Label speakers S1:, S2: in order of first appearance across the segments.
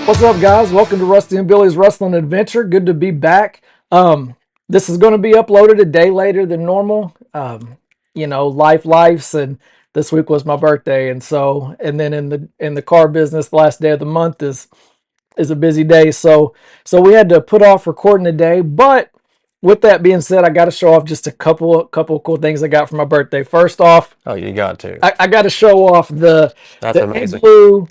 S1: What's up, guys? Welcome to Rusty and Billy's Wrestling Adventure. Good to be back. This is going to be uploaded a day later than normal. Life, and this week was my birthday, and then in the car business, the last day of the month is a busy day. So we had to put off recording today. But with that being said, I got to show off just a couple of cool things I got for my birthday. First off,
S2: Oh, you got to.
S1: I got to show off
S2: That's
S1: the
S2: amazing.
S1: Igloo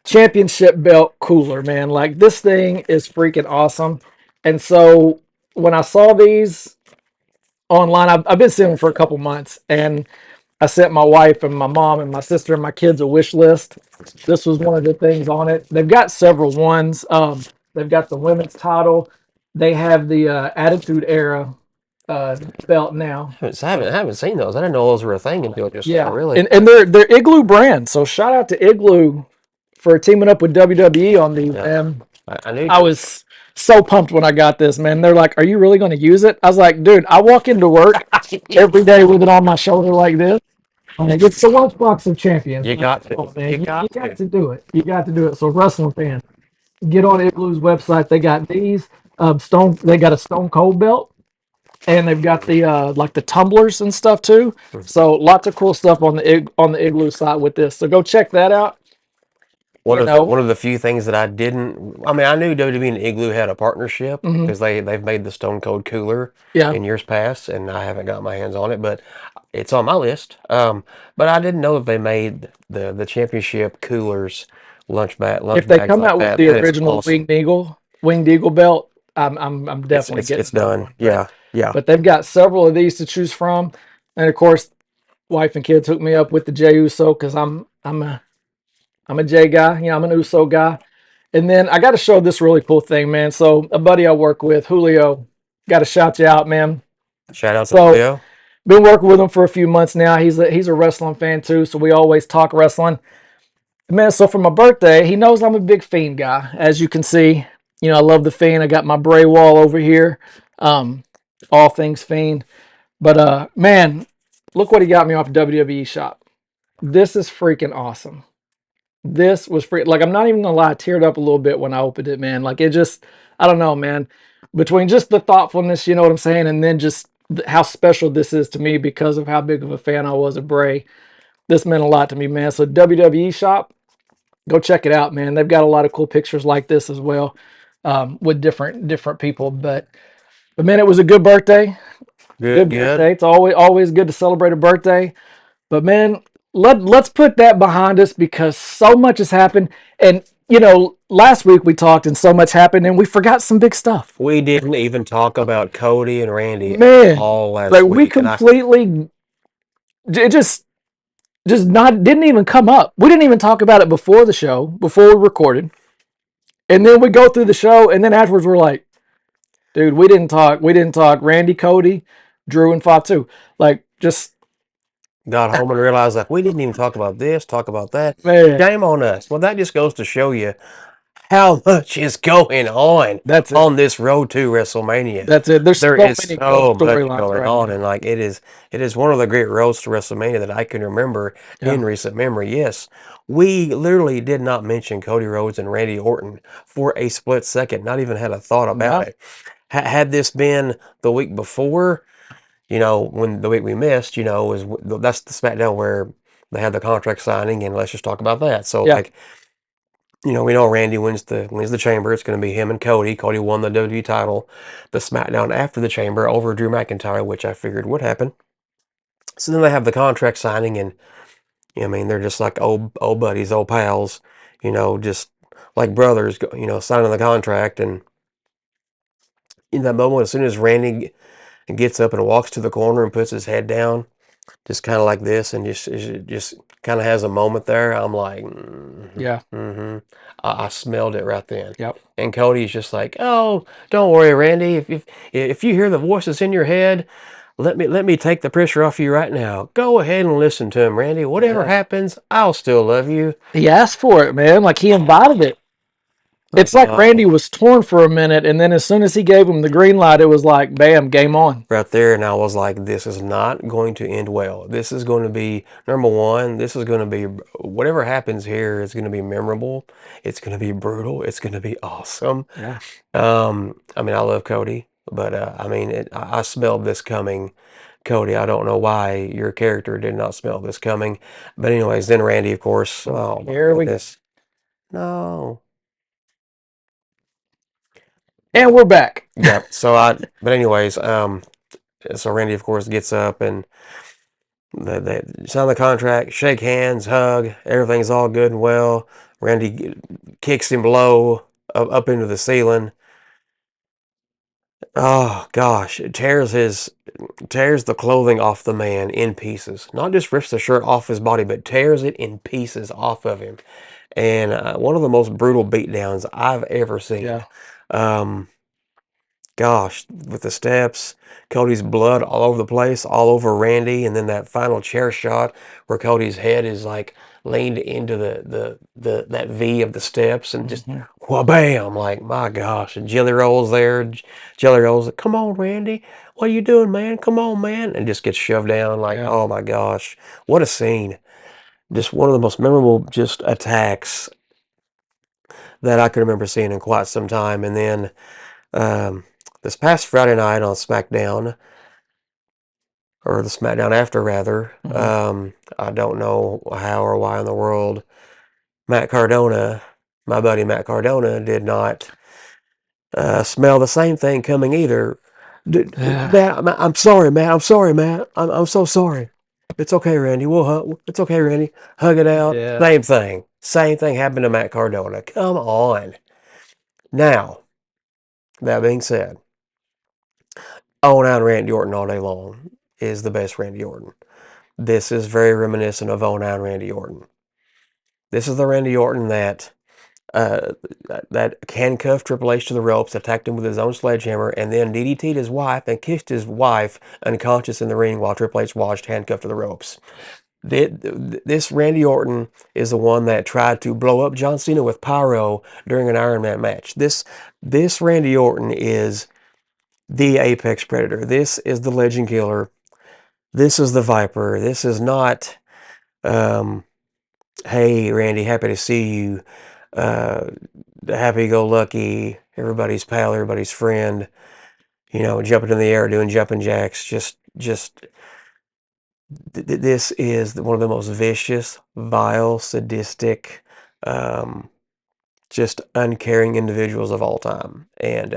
S1: championship belt cooler, man. Like, this thing is freaking awesome. And so when I saw these online, I've been seeing them for a couple months, and I sent my wife and my mom and my sister and my kids a wish list. This was one of the things on it. They've got several ones. They've got the women's title. They have the Attitude Era belt now.
S2: I haven't seen those. I didn't know those were a thing until just now,
S1: Yeah,
S2: really.
S1: and they're Igloo brand. So shout out to Igloo for teaming up with WWE on these,
S2: Yeah.
S1: man.
S2: I knew.
S1: I was so pumped when I got this, man. They're like, "Are you really going to use it?" I was like, "Dude, I walk into work every day with it on my shoulder like this. Like, it's the lunchbox of champions."
S2: You got to.
S1: Oh, man,
S2: You
S1: you
S2: got
S1: got
S2: to.
S1: to do it. You got to do it. So, wrestling fans, get on Igloo's website. They got these stone. They got a Stone Cold belt, and they've got the like the tumblers and stuff too. So, lots of cool stuff on the Igloo site with this. So, go check that out.
S2: One
S1: You
S2: of the
S1: know,
S2: one of the few things that I didn't. I mean, I knew WWE and Igloo had a partnership
S1: hmm
S2: because they've made the Stone Cold cooler
S1: yeah.
S2: in years past, and I haven't got my hands on it, but it's on my list. But I didn't know that they made the championship coolers, lunch
S1: If they
S2: bags
S1: come
S2: like
S1: out with
S2: that.
S1: the
S2: That is
S1: original
S2: awesome.
S1: Winged Eagle belt, I'm
S2: It's
S1: definitely
S2: it's
S1: getting
S2: it's
S1: that
S2: done.
S1: one. But
S2: Yeah, yeah.
S1: but they've got several of these to choose from, and of course, wife and kids hooked me up with the Jey Uso because I'm a Jey guy. I'm an Uso guy. And then I got to show this really cool thing, man. So a buddy I work with, Julio, got to shout you out, man.
S2: Shout out to
S1: So
S2: Julio.
S1: been working with him for a few months now. He's a wrestling fan too, so we always talk wrestling. Man, so for my birthday, he knows I'm a big Fiend guy. As you can see, I love the Fiend. I got my Bray wall over here. Um, all things Fiend. But man, look what he got me off WWE shop. This is freaking awesome. This was free. Like, I'm not even gonna lie, I teared up a little bit when I opened it, man. Like, it just, I don't know, man. Between just the thoughtfulness, you know what I'm saying, and then just how special this is to me because of how big of a fan I was of Bray. This meant a lot to me, man. So WWE shop, go check it out, man. They've got a lot of cool pictures like this as well, with different people. But man, it was a good birthday.
S2: Good,
S1: Good
S2: good.
S1: birthday. It's always good to celebrate a birthday. But man, let's put that behind us because so much has happened. And last week we talked and so much happened and we forgot some big stuff.
S2: We didn't even talk about Cody and Randy at
S1: Man,
S2: all
S1: like,
S2: last
S1: we
S2: week, and I
S1: completely it just not didn't even come up. We didn't even talk about it before the show, before we recorded. And then we go through the show and then afterwards we're like, dude, we didn't talk Randy, Cody, Drew, and Fatu. Like, just,
S2: got home and realized like we didn't even talk about this, talk about that.
S1: man,
S2: Shame on us. Well, that just goes to show you how much is going
S1: that's it.
S2: on this road to WrestleMania.
S1: That's it. There's
S2: There
S1: so
S2: is
S1: many good
S2: so much
S1: storylines
S2: going
S1: right
S2: on,
S1: now.
S2: and like it is one of the great roads to WrestleMania that I can remember
S1: Yeah.
S2: in recent memory. Yes, we literally did not mention Cody Rhodes and Randy Orton for a split second. Not even had a thought about
S1: No.
S2: it. Had this been the week before, when the week we missed, that's the SmackDown where they had the contract signing, and let's just talk about that. So
S1: Yeah.
S2: like, we know Randy wins the Chamber. It's going to be him and Cody. Cody won the WWE title, the SmackDown after the Chamber over Drew McIntyre, which I figured would happen. So then they have the contract signing, and I mean they're just like old buddies, old pals, just like brothers, signing the contract. And in that moment, as soon as Randy gets up and walks to the corner and puts his head down, just kind of like this, and just kind of has a moment there. I'm like,
S1: Yeah.
S2: I smelled it right then.
S1: Yep.
S2: And Cody's just like, oh, don't worry, Randy. If you hear the voices in your head, let me take the pressure off you right now. Go ahead and listen to him, Randy. Whatever
S1: Yeah.
S2: happens, I'll still love you.
S1: He asked for it, man. Like, he invited it. It's like Randy was torn for a minute, and then as soon as he gave him the green light, it was like, bam, game on.
S2: Right there, and I was like, this is not going to end well. This is going to be, number one, this is going to be, whatever happens here is going to be memorable. It's going to be brutal. It's going to be awesome.
S1: Yeah.
S2: I mean, I love Cody, but I mean, I smelled this coming. Cody, I don't know why your character did not smell this coming. But anyways, then Randy, of course. Oh my
S1: Here we go.
S2: goodness. No.
S1: And we're back.
S2: Yeah. But anyways, so Randy, of course, gets up and they sign the contract, shake hands, hug, everything's all good and well. Randy kicks him low up into the ceiling. Oh gosh, it tears the clothing off the man in pieces. Not just rips the shirt off his body, but tears it in pieces off of him. And one of the most brutal beatdowns I've ever seen.
S1: Yeah.
S2: Gosh, with the steps, Cody's blood all over the place, all over Randy, and then that final chair shot where Cody's head is like leaned into the that V of the steps and just wha-bam, like my gosh, and Jelly Roll's there. Jelly Roll's like, come on, Randy, what are you doing, man? Come on, man, and just gets shoved down like, oh my gosh, what a scene. Just one of the most memorable just attacks that I can remember seeing in quite some time. And then this past Friday night on SmackDown, or the SmackDown after rather, I don't know how or why in the world Matt Cardona, my buddy Matt Cardona, did not smell the same thing coming either. Matt, I'm sorry, Matt. I'm sorry, Matt. I'm so sorry. It's okay, Randy. We'll hug. It's okay, Randy. Hug it out.
S1: Yeah.
S2: Same thing. Same thing happened to Matt Cardona. Come on. Now, that being said, on out Randy Orton all day long is the best Randy Orton. This is very reminiscent of 09 Randy Orton. This is the Randy Orton that handcuffed Triple H to the ropes, attacked him with his own sledgehammer, and then DDT'd his wife and kissed his wife unconscious in the ring while Triple H watched handcuffed to the ropes. This Randy Orton is the one that tried to blow up John Cena with pyro during an Iron Man match. This Randy Orton is the apex predator. This is the legend killer. This is the Viper. This is not, hey, Randy, happy to see you. Happy-go-lucky, everybody's pal, everybody's friend. You know, jumping in the air, doing jumping jacks. This is one of the most vicious, vile, sadistic, just uncaring individuals of all time. And,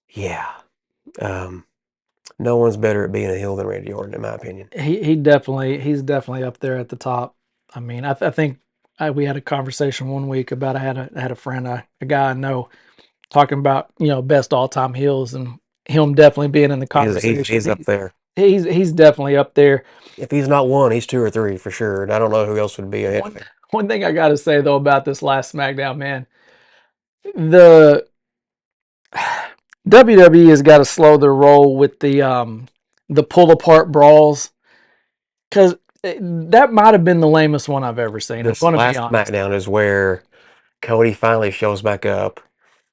S2: yeah. No one's better at being a heel than Randy Orton, in my opinion.
S1: He's definitely up there at the top. I mean, I think we had a conversation one week about I had a friend, a guy I know, talking about best all time heels, and him definitely being in the conversation.
S2: He's up there.
S1: He's definitely up there.
S2: If he's not one, he's two or three for sure. And I don't know who else would be ahead of him.
S1: One thing I got to say though about this last SmackDown, man, the WWE has got to slow their roll with the pull apart brawls, because that might have been the lamest one I've ever seen.
S2: This last SmackDown is where Cody finally shows back up.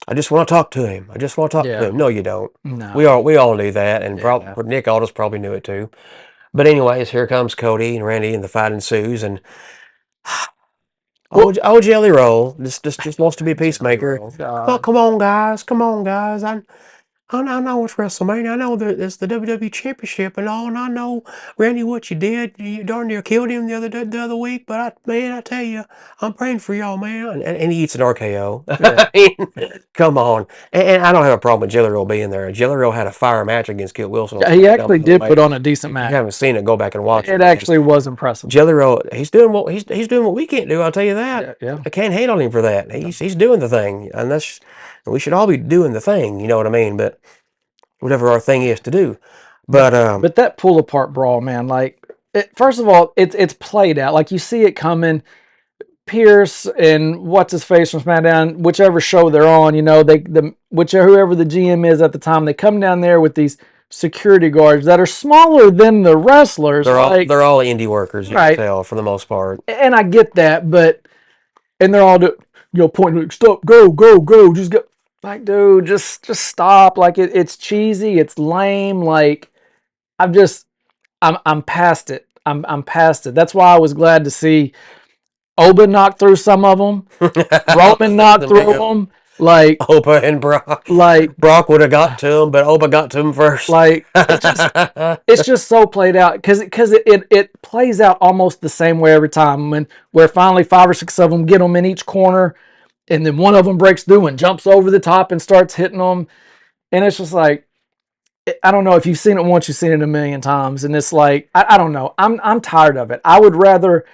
S2: I just want to talk to him. I just want to talk to him. No, you don't.
S1: No.
S2: We all knew that, and Nick Aldis probably knew it too. But anyways, here comes Cody and Randy, and the fight ensues, and old Jelly Roll just wants to be a peacemaker. Oh, come on, guys. I know it's WrestleMania. I know that it's the WWE Championship and all, and I know, Randy, what you did. You darn near killed him the other week. But I tell you, I'm praying for y'all, man. And he eats an RKO. Yeah. I mean, come on. And I don't have a problem with Jelly Roll being there. Jelly Roll had a fire match against Kit Wilson.
S1: Yeah, he actually did put on a decent match.
S2: If you haven't seen it, go back and watch it.
S1: It actually was impressive.
S2: Jelly Roll, he's doing what we can't do. I'll tell you that.
S1: Yeah.
S2: I can't hate on him for that. He's doing the thing, and we should all be doing the thing. You know what I mean? But whatever our thing is to do. But
S1: that pull apart brawl, man, like first of all, it's played out. Like you see it coming. Pierce and what's his face from SmackDown, whichever show they're on, whoever the GM is at the time, they come down there with these security guards that are smaller than the wrestlers.
S2: They're all indie workers, you can tell, for the most part.
S1: And I get that, and they're all pointing like, stop, go, go, go, just go. Like, dude, just stop. Like it's cheesy, it's lame. Like I'm just I'm past it. I'm past it. That's why I was glad to see Oba knock through some of them.
S2: I was
S1: Roman knocked
S2: thinking
S1: through
S2: of
S1: them. Like
S2: Opa and Brock.
S1: like
S2: Brock would have got to him, but Opa got to him first.
S1: like it's just so played out because it plays out almost the same way every time. Where finally 5 or 6 of them get them in each corner, and then one of them breaks through and jumps over the top and starts hitting them, and it's just like I don't know if you've seen it once, you've seen it a million times, and it's like I don't know. I'm tired of it. I would rather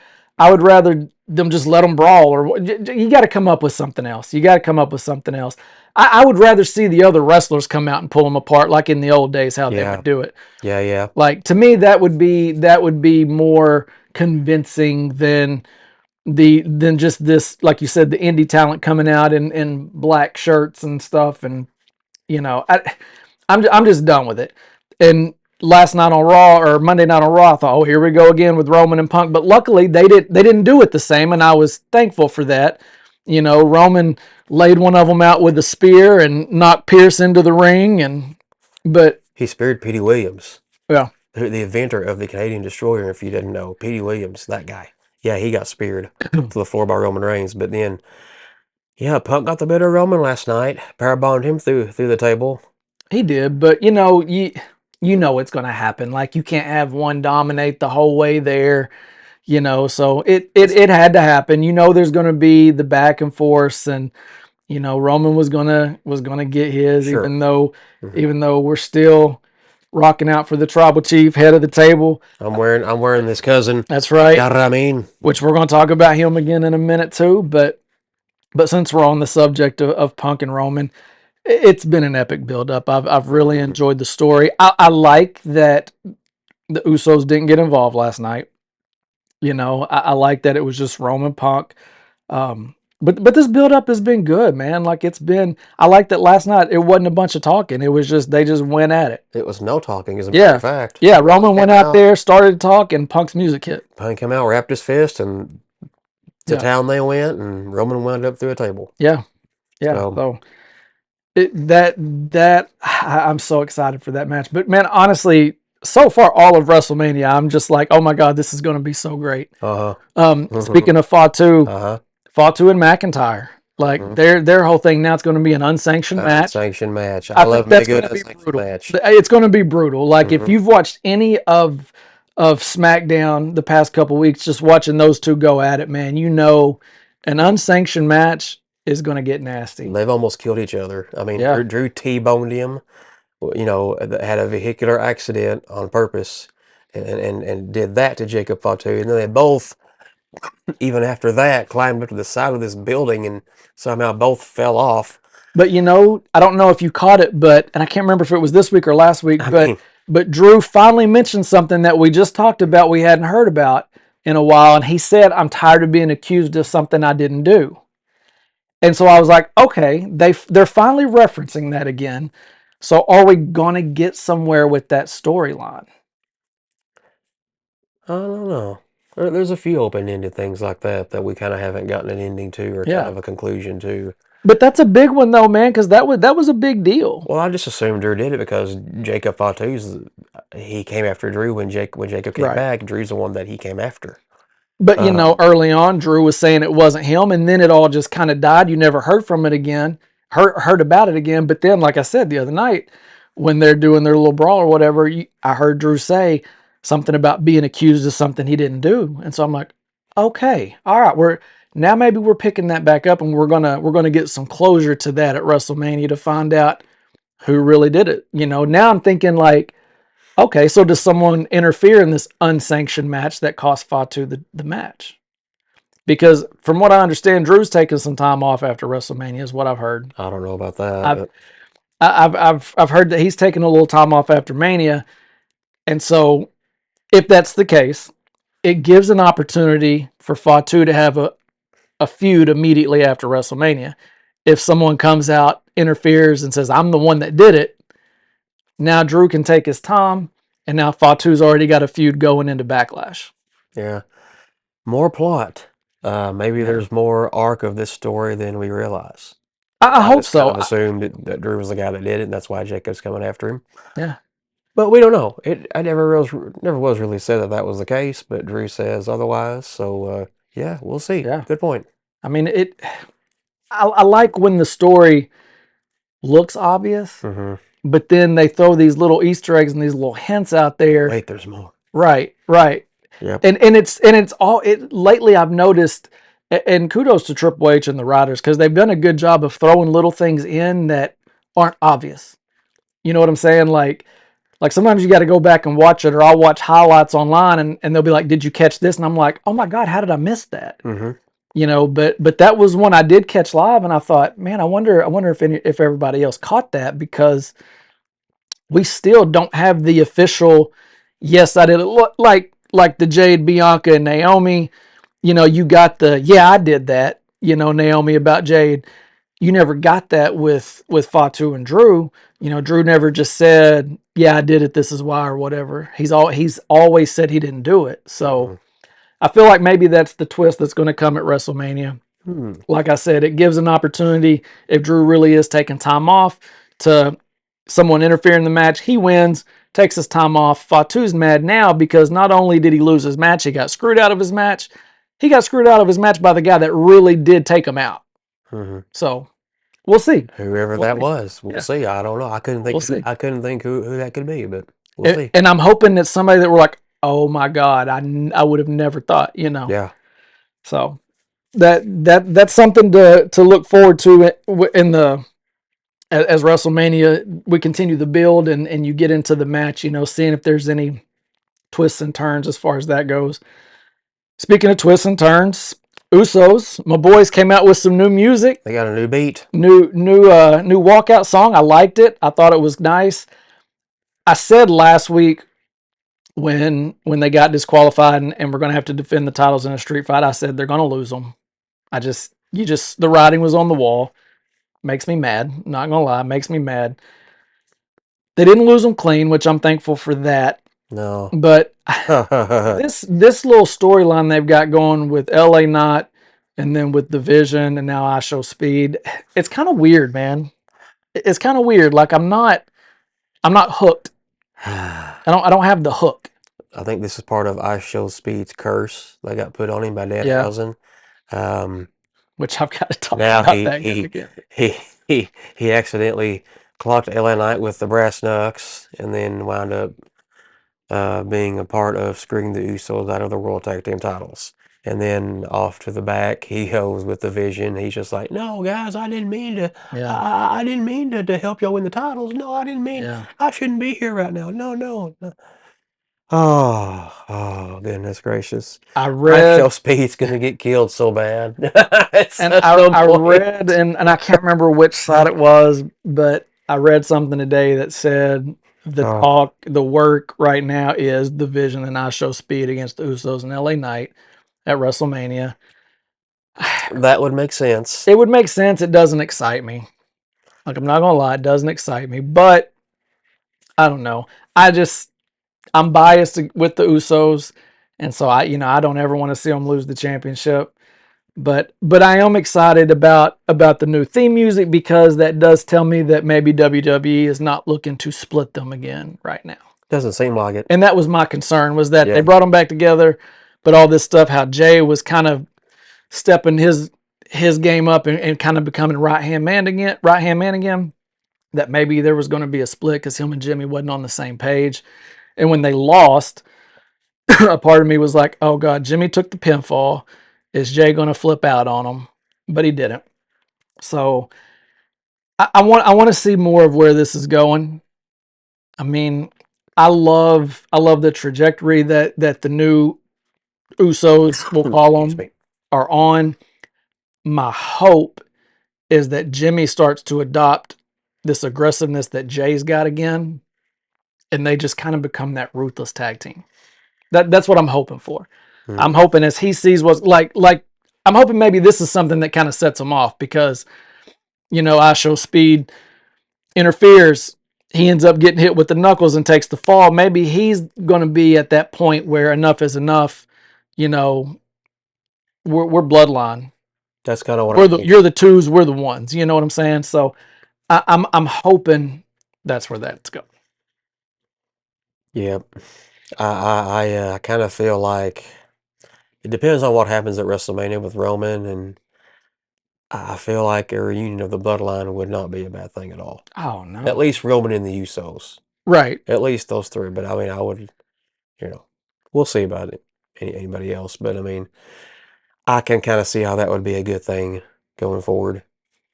S1: them just let them brawl, or you got to come up with something else. You got to come up with something else. I would rather see the other wrestlers come out and pull them apart, like in the old days, how they
S2: Yeah,
S1: would do it.
S2: yeah.
S1: Like to me, that would be more convincing than just this, like you said, the indie talent coming out in black shirts and stuff, and I'm just done with it. And last night on Raw or Monday night on Raw, I thought, oh, here we go again with Roman and Punk. But luckily, they didn't do it the same, and I was thankful for that. Roman laid one of them out with a spear and knocked Pierce into the ring, but
S2: He spared Petey Williams,
S1: yeah,
S2: the inventor of the Canadian Destroyer. If you didn't know, Petey Williams, that guy. Yeah, he got speared to the floor by Roman Reigns. But then, yeah, Punk got the better of Roman last night. Powerbombed him through the table.
S1: he did. But you know it's going to happen. Like you can't have one dominate the whole way there. So it had to happen. There's going to be the back and forth, and Roman was gonna get his,
S2: Sure.
S1: even though
S2: hmm
S1: even though we're still rocking out for the tribal chief, head of the table.
S2: I'm wearing this cousin.
S1: That's right.
S2: Got what I mean?
S1: Which we're going to talk about him again in a minute too. But since we're on the subject of Punk and Roman, it's been an epic build up. I've really
S2: hmm
S1: enjoyed the story. I like that the Usos didn't get involved last night. I like that it was just Roman Punk. But this build up has been good, man. Like it's been. I like that last night. It wasn't a bunch of talking. It was just they just went at it.
S2: It was no talking, as a matter of
S1: Yeah,
S2: fact.
S1: yeah. Roman
S2: Came
S1: went out
S2: out,
S1: there, started to talk, and Punk's music hit.
S2: Punk came out, wrapped his fist, and to
S1: Yeah,
S2: town they went, and Roman wound up through a table.
S1: yeah, yeah.
S2: So,
S1: So that I'm so excited for that match. But man, honestly, so far all of WrestleMania, I'm just like, oh my god, this is going to be so great.
S2: uh huh,
S1: Speaking of Fatu,
S2: uh huh.
S1: Fatu and McIntyre, like their whole thing now, it's going to be an unsanctioned match.
S2: Unsanctioned match. I
S1: I think
S2: love me a
S1: that's
S2: good
S1: going to be
S2: unsanctioned
S1: brutal.
S2: match.
S1: It's going to be brutal. Like if
S2: hmm
S1: you've watched any of SmackDown the past couple weeks, just watching those two go at it, man, an unsanctioned match is going to get nasty.
S2: They've almost killed each other. I mean,
S1: Yeah,
S2: Drew T-boned him. Had a vehicular accident on purpose, and did that to Jacob Fatu. And then they both, even after that, climbed up to the side of this building and somehow both fell off.
S1: but I don't know if you caught it, and I can't remember if it was this week or last week,
S2: I
S1: but
S2: mean,
S1: Drew finally mentioned something that we just talked about. We hadn't heard about in a while, and he said, "I'm tired of being accused of something I didn't do." And so I was like, okay, they're finally referencing that again. So are we gonna get somewhere with that storyline?
S2: I don't know. There's a few open-ended things like that we kind of haven't gotten an ending to or kind
S1: Yeah,
S2: of a conclusion to.
S1: but that's a big one though, man, because that was a big deal,
S2: Well, I just assumed Drew did it because Jacob Fatu's he came after Drew when Jacob came
S1: right?
S2: back. Drew's the one that he came after.
S1: But
S2: Um,
S1: early on, Drew was saying it wasn't him, and then it all just kind of died. You never heard from it again, heard about it again. But then, like I said the other night, when they're doing their little brawl or whatever, I heard Drew say something about being accused of something he didn't do, and so I'm like, okay, all right, maybe we're picking that back up, and we're gonna get some closure to that at WrestleMania to find out who really did it. Now I'm thinking like, okay, so does someone interfere in this unsanctioned match that cost Fatu the match? Because from what I understand, Drew's taking some time off after WrestleMania, is what I've heard.
S2: I don't know about that,
S1: I've
S2: but
S1: I've heard that he's taking a little time off after Mania, and so if that's the case, it gives an opportunity for Fatu to have a feud immediately after WrestleMania. If someone comes out, interferes, and says, "I'm the one that did it," now Drew can take his time, and now Fatu's already got a feud going into Backlash.
S2: yeah, more plot. Maybe
S1: Yeah.
S2: there's more arc of this story than we realize.
S1: I
S2: I
S1: hope
S2: just kind
S1: so.
S2: of assumed that Drew was the guy that did it, and that's why Jacob's coming after him.
S1: Yeah.
S2: But we don't know. I never was really said that was the case, but Drew says otherwise. So yeah, we'll see.
S1: Yeah.
S2: Good point.
S1: I mean, I like when the story looks obvious,
S2: Mm-hmm.
S1: but then they throw these little Easter eggs and these little hints out there.
S2: Wait, there's more.
S1: Right, right.
S2: Yep.
S1: And it's all it lately I've noticed, and kudos to Triple H and the writers because they've done a good job of throwing little things in that aren't obvious. You know what I'm saying? Like sometimes you got to go back and watch it, or I'll watch highlights online and they'll be like, "Did you catch this?" And I'm like, "Oh my god, how did I miss that?"
S2: Mm-hmm.
S1: But that was one I did catch live, and I thought, man, I wonder if everybody else caught that because we still don't have the official. Yes, I did it. Like the Jade, Bianca, and Naomi. You got the yeah, I did that. Naomi about Jade. You never got that with Fatu and Drew. Drew never just said, "Yeah, I did it. This is why," or whatever. He's always said he didn't do it. So
S2: Mm-hmm.
S1: I feel like maybe that's the twist that's going to come at WrestleMania.
S2: Hmm.
S1: Like I said, it gives an opportunity if Drew really is taking time off to someone interfere in the match. He wins, takes his time off. Fatu's mad now because not only did he lose his match, he got screwed out of his match. He got screwed out of his match by the guy that really did take him out.
S2: Mm-hmm.
S1: So we'll see.
S2: Whoever
S1: We'll
S2: that
S1: see.
S2: was, we'll
S1: Yeah,
S2: see. I don't know. I couldn't
S1: we'll
S2: think.
S1: see.
S2: I couldn't think who that could be, but we'll
S1: And,
S2: see.
S1: and I'm hoping that somebody that we're like, oh my god, I would have never thought.
S2: Yeah.
S1: So that's something to look forward to in the as WrestleMania we continue the build and you get into the match, seeing if there's any twists and turns as far as that goes. Speaking of twists and turns, Usos, my boys came out with some new music,
S2: They got a new beat.
S1: new walkout song. I liked it. I thought it was nice. I said last week when they got disqualified and we're going to have to defend the titles in a street fight, I said they're going to lose them. The writing was on the wall. Makes me mad. Not gonna lie, makes me mad. They didn't lose them clean, which I'm thankful for that.
S2: No.
S1: But this little storyline they've got going with LA Knot and then with Division and now Ishowspeed, it's kind of weird, man. It's kind of weird. Like I'm not hooked. I don't have the hook.
S2: I think this is part of Ishowspeed's curse that got put on him by
S1: Yeah,
S2: Danhausen. Um,
S1: which I've got to talk
S2: now
S1: about that guy again.
S2: he he accidentally clocked LA Knight with the brass knucks and then wound up being a part of screwing the Usos out of the World Tag Team titles. And then off to the back, he goes with the Vision. He's just like, "No, guys, I didn't mean to.
S1: Yeah,
S2: I didn't mean to help y'all win the titles. No, I didn't mean.
S1: yeah.
S2: I shouldn't be here right now. No, no, no." Oh, goodness gracious.
S1: I
S2: I
S1: read
S2: feel Speed's gonna get killed so bad.
S1: and
S2: At
S1: I,
S2: some
S1: I
S2: point.
S1: read and I can't remember which side it was, but I read something today that said
S2: Oh,
S1: the work right now is Division and Ishowspeed against the Usos and LA Knight at WrestleMania.
S2: that would make sense.
S1: It would make sense. It doesn't excite me. Like I'm not gonna lie, it doesn't excite me. But I don't know. I'm biased with the Usos, and so I don't ever want to see them lose the championship. But I am excited about the new theme music because that does tell me that maybe WWE is not looking to split them again right now.
S2: Doesn't seem like it.
S1: And that was my concern was that they
S2: Yeah.
S1: brought them back together, but all this stuff how Jay was kind of stepping his game up and kind of becoming right hand man again. That maybe there was going to be a split because him and Jimmy wasn't on the same page. And when they lost, a part of me was like, "Oh God, Jimmy took the pinfall. Is Jay going to flip out on him?" But he didn't. So I want to see more of where this is going. I mean, I love the trajectory that the new Usos, we'll call
S2: Excuse
S1: them,
S2: me.
S1: are on. My hope is that Jimmy starts to adopt this aggressiveness that Jay's got again, and they just kind of become that ruthless tag team. That's what I'm hoping for. I'm
S2: Mm.
S1: hoping as he sees what's like I'm hoping maybe this is something that kind of sets him off because Ishowspeed interferes. He ends up getting hit with the knuckles and takes the fall. Maybe he's going to be at that point where enough is enough. You know, we're bloodline.
S2: That's kind of what I think.
S1: You're the twos, we're the ones. You know what I'm saying? So I'm hoping that's where that's going.
S2: Yeah, I kind of feel like it depends on what happens at WrestleMania with Roman, and I feel like a reunion of the bloodline would not be a bad thing at all.
S1: Oh
S2: At
S1: no.
S2: least Roman and the Usos.
S1: Right.
S2: At least those three. But I mean, I would, you know, we'll see about it. Anybody else. But I mean, I can kind of see how that would be a good thing going forward,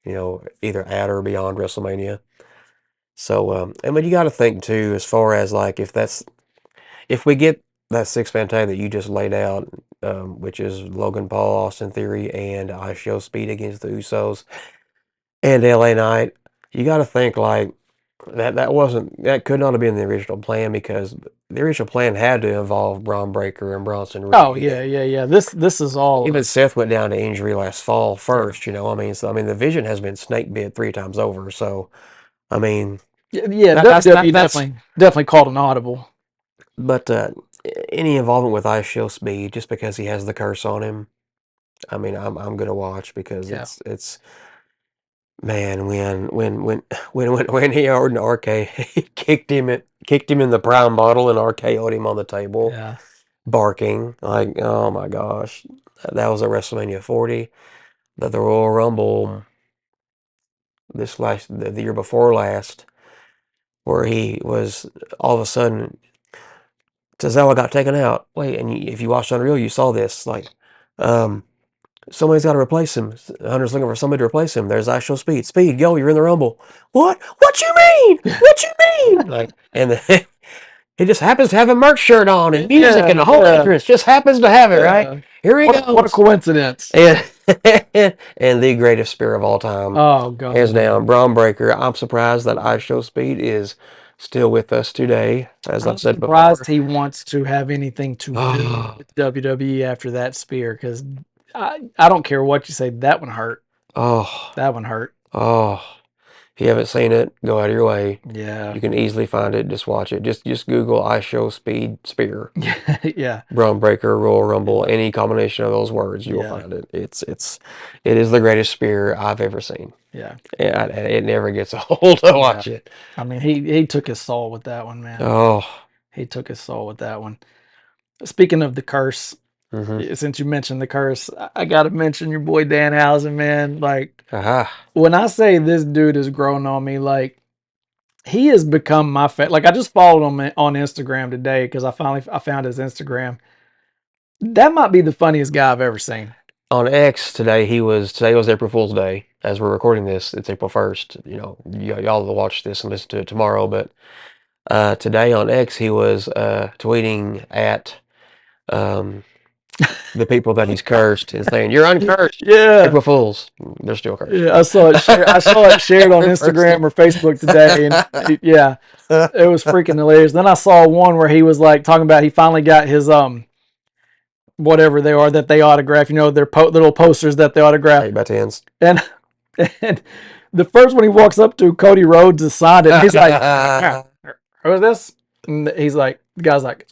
S2: either at or beyond WrestleMania. So, I mean, you got to think too, as far as like if we get that six-man tag that you just laid out, which is Logan Paul, Austin Theory, and Ishowspeed against the Usos and LA Knight, you got to think like that could not have been the original plan, because the original plan had to involve Braun Breaker and Bronson
S1: Oh
S2: Reed.
S1: yeah, yeah, yeah. This is all
S2: Even Seth went down to injury last fall
S1: yeah.
S2: first, I mean, so I mean the vision has been snake bit 3 times over. So I mean
S1: Yeah,
S2: that's
S1: WWE definitely called an audible.
S2: but any involvement with Ishowspeed just because he has the curse on him, I mean I'm gonna watch, because
S1: Yeah,
S2: it's man, when he ordered an RK, he kicked him in the prime bottle and RKO'd him on the table,
S1: yeah.
S2: barking like, oh my gosh. That was at WrestleMania 40. The Royal Rumble the year before last, where he was all of a sudden Tozawa got taken out. Wait, and if you watched Unreal, you saw this. Like, um, somebody's got to replace him. Hunter's looking for somebody to replace him. There's actual Speed. Speed, go! You're in the Rumble. What? What you mean? What you mean? Like, and then he just happens to have a merch shirt on and music and
S1: Yeah,
S2: the whole
S1: yeah,
S2: entrance. Just happens to have it, right?
S1: yeah.
S2: Here he
S1: What a
S2: goes.
S1: coincidence.
S2: And and the greatest spear of all time,
S1: Oh
S2: hands
S1: God.
S2: down, Braun Breaker. I'm surprised that Ishowspeed is still with us today, as I've
S1: I'm
S2: said
S1: surprised
S2: before.
S1: he wants to have anything to do
S2: Oh,
S1: with WWE after that spear, because I don't care what you say, that one hurt.
S2: oh,
S1: That one hurt.
S2: oh. If you haven't seen it, go out of your way.
S1: Yeah.
S2: You can easily find it. Just watch it. Just Google Ishowspeed spear,
S1: Yeah. Yeah.
S2: Braun Breaker, Royal Rumble,
S1: Yeah.
S2: any combination of those words, you will
S1: Yeah.
S2: find it. It is the greatest spear I've ever seen.
S1: Yeah.
S2: And it never gets old to
S1: Yeah.
S2: watch it.
S1: I mean, he took his soul with that one, man.
S2: Oh,
S1: He took his soul with that one. Speaking of the curse,
S2: mm-hmm.
S1: since you mentioned the curse, I got to mention your boy Danhausen, man. Like,
S2: Aha.
S1: when I say this dude has grown on me, like, he has become my like, I just followed him on Instagram today because I found his Instagram. That might be the funniest guy I've ever seen.
S2: On X today was April Fool's Day. As we're recording this, it's April 1st. Y'all will watch this and listen to it tomorrow. But today on X, he was tweeting at um, the people that he's cursed and saying, "You're uncursed,
S1: Yeah.
S2: April Fools." They're still cursed.
S1: Yeah, I saw it share. I saw it shared on
S2: Every person.
S1: Instagram or Facebook today, and yeah, it was freaking hilarious. Then I saw one where he was like talking about he finally got his whatever they are that they autograph. You know, their little posters that they autograph.
S2: 8x10s.
S1: And and the first one he walks up to, Cody Rhodes is signed it. And he's like, "Ah, who is this?" And he's like, the guy's like,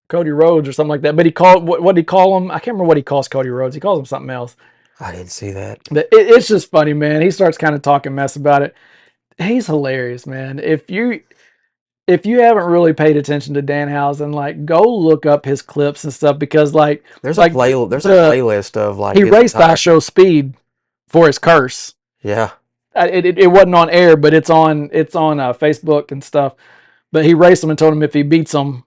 S1: Cody Rhodes or something like that. But he called what did he call him? I can't remember what he calls Cody Rhodes. He calls him something else.
S2: I didn't see that.
S1: But it's just funny, man. He starts kind of talking mess about it. He's hilarious, man. If you haven't really paid attention to Danhausen, like, go look up his clips and stuff, because
S2: There's a
S1: like
S2: playlist of like
S1: he
S2: his
S1: raced
S2: entire.
S1: Ishowspeed for his curse.
S2: Yeah.
S1: It wasn't on air, but it's on Facebook and stuff. But he raced him and told him if he beats him,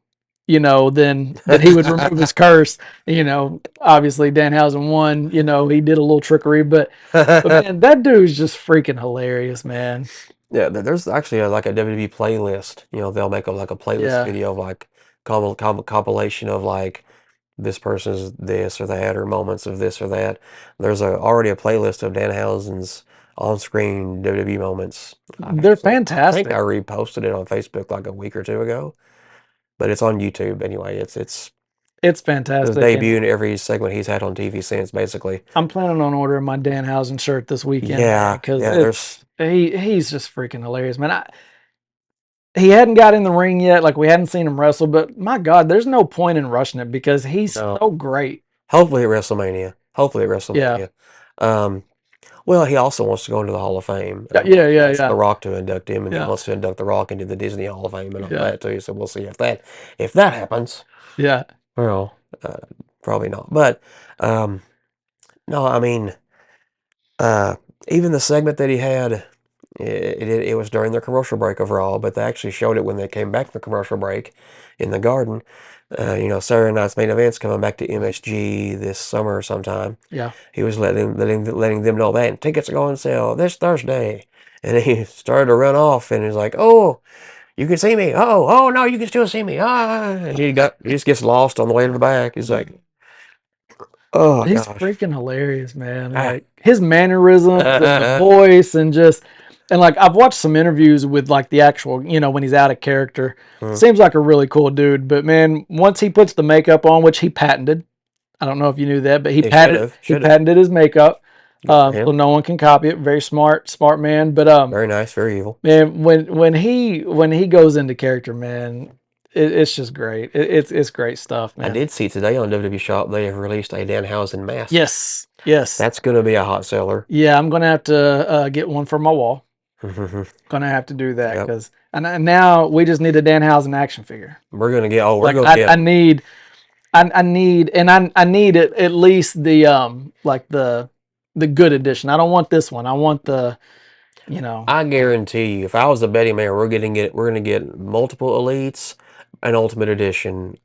S1: then he would remove his curse. Obviously Danhausen won. He did a little trickery, but man, that dude's just freaking hilarious, man.
S2: Yeah, there's actually like a WWE playlist. They'll make like a playlist
S1: Yeah,
S2: video of like compilation of like this person's this or that, or moments of this or that. There's already a playlist of Danhausen's on-screen WWE moments.
S1: they're
S2: I think I
S1: fantastic.
S2: reposted it on Facebook like a week or two ago, but it's on YouTube anyway. It's
S1: It's
S2: his
S1: fantastic, and
S2: debut in every segment he's had on TV since, basically.
S1: I'm planning on ordering my Danhausen shirt this weekend, man,
S2: Yeah,
S1: because
S2: yeah. There's
S1: he's just freaking hilarious, man. He hadn't got in the ring yet, like we hadn't seen him wrestle, but my God, there's no point in rushing it because he's
S2: no.
S1: so great.
S2: Hopefully at WrestleMania. Hopefully at
S1: Yeah.
S2: WrestleMania. Um, well, he also wants to go into the Hall of Fame.
S1: Yeah,
S2: He
S1: yeah, yeah,
S2: wants
S1: yeah.
S2: The Rock to induct him, and he
S1: Yeah.
S2: wants to induct The Rock into the Disney Hall of Fame and all
S1: Yeah.
S2: that too. So we'll see if that happens.
S1: Yeah.
S2: Well, probably not. But no, I mean, uh, even the segment that he had, it was during the commercial break overall, but they actually showed it when they came back from the commercial break in the Garden. Saturday night's main event's coming back to MSG this summer sometime.
S1: Yeah.
S2: He was letting them know that and tickets are going on sale this Thursday, and he started to run off, and he's like, "Oh, you can see me. Oh no, you can still see me." And he just gets lost on the way to the back. He's like, "Oh
S1: He's
S2: gosh."
S1: freaking hilarious, man.
S2: Ah.
S1: Like his mannerisms and the voice and just and like I've watched some interviews with like the actual, when he's out of character. Seems like a really cool dude, but man, once he puts the makeup on, which he patented, I don't know if you knew that, but he
S2: He
S1: he
S2: should have.
S1: patented his makeup,
S2: Good for
S1: so
S2: him.
S1: no one can copy it. Very smart man. But
S2: Very nice, very evil.
S1: man, when he goes into character, man, it's just great. It's great stuff,
S2: I
S1: man.
S2: did see today on WWE Shop they have released a Danhausen mask.
S1: Yes, yes.
S2: That's going to be a hot seller.
S1: Yeah, I'm gonna have to get one for my wall. Gonna have to do that
S2: Yep.
S1: because and now we just need a Danhausen action figure.
S2: We're going to get. Oh, we're
S1: Like
S2: going to get.
S1: I need I need at least the the good edition. I don't want this one. I want the
S2: I guarantee you, if I was a betting man, we're going to get multiple elites, an Ultimate Edition.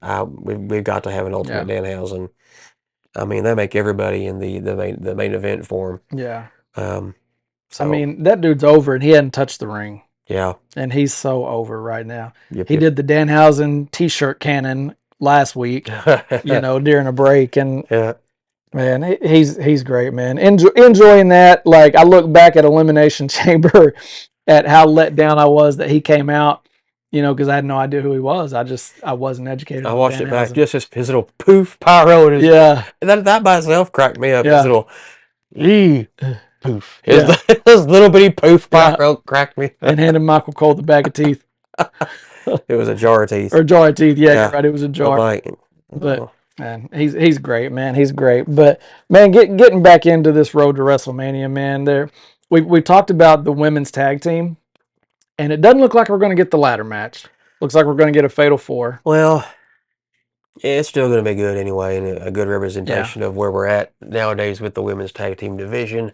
S2: We've got to have an Ultimate Danhausen. I mean, they make everybody in the main event for him.
S1: Yeah.
S2: So
S1: I mean, that dude's over and he hadn't touched the ring.
S2: yeah.
S1: And he's so over right now.
S2: Yep,
S1: He did the Danhausen t-shirt cannon last week, during a break. And
S2: yeah.
S1: man, he's great, man. Enjoying that. Like I look back at Elimination Chamber at how let down I was that he came out, because I had no idea who he was. I wasn't educated
S2: I
S1: on
S2: watched it back.
S1: Danhausen.
S2: Just his little poof pyro. And
S1: Yeah.
S2: that by itself cracked me up.
S1: Yeah.
S2: His little poof. His,
S1: Yeah.
S2: his little bitty poof pyro cracked me.
S1: And handed Michael Cole the bag of teeth.
S2: It was a jar of teeth.
S1: Or a jar of teeth. Yeah, you're right. It was a jar. But man, he's great, man. He's great. But man, getting back into this road to WrestleMania, man. We talked about the women's tag team, and it doesn't look like we're going to get the ladder match. Looks like we're going to get a fatal four.
S2: Well, it's still going to be good anyway, and a good representation of where we're at nowadays with the women's tag team division.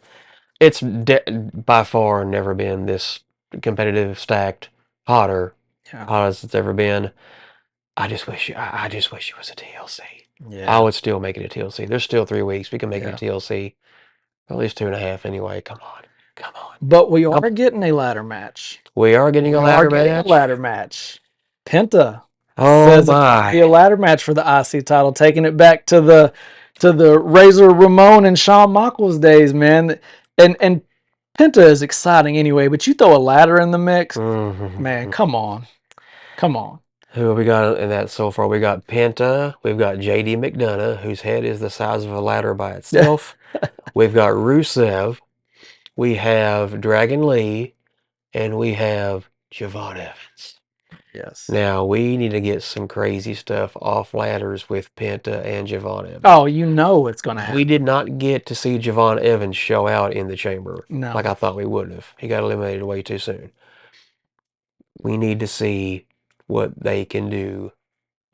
S2: It's by far never been this competitive, stacked, hot as it's ever been. I just wish it was a TLC.
S1: Yeah.
S2: I would still make it a TLC. There's still 3 weeks. We can make it a TLC. At least 2.5 anyway. Come on.
S1: But we are getting a ladder match.
S2: We are getting a ladder match.
S1: Penta.
S2: Oh my!
S1: Be a ladder match for the IC title, taking it back to the Razor Ramon and Shawn Michaels days, man. And Penta is exciting anyway, but you throw a ladder in the mix, man. Come on.
S2: Who we got in that so far? We got Penta. We've got JD McDonough, whose head is the size of a ladder by itself. We've got Rusev. We have Dragon Lee, and we have Javon Evans.
S1: Yes.
S2: Now, we need to get some crazy stuff off ladders with Penta and Javon Evans.
S1: Oh, it's going to happen.
S2: We did not get to see Javon Evans show out in the chamber like I thought we would have. He got eliminated way too soon. We need to see what they can do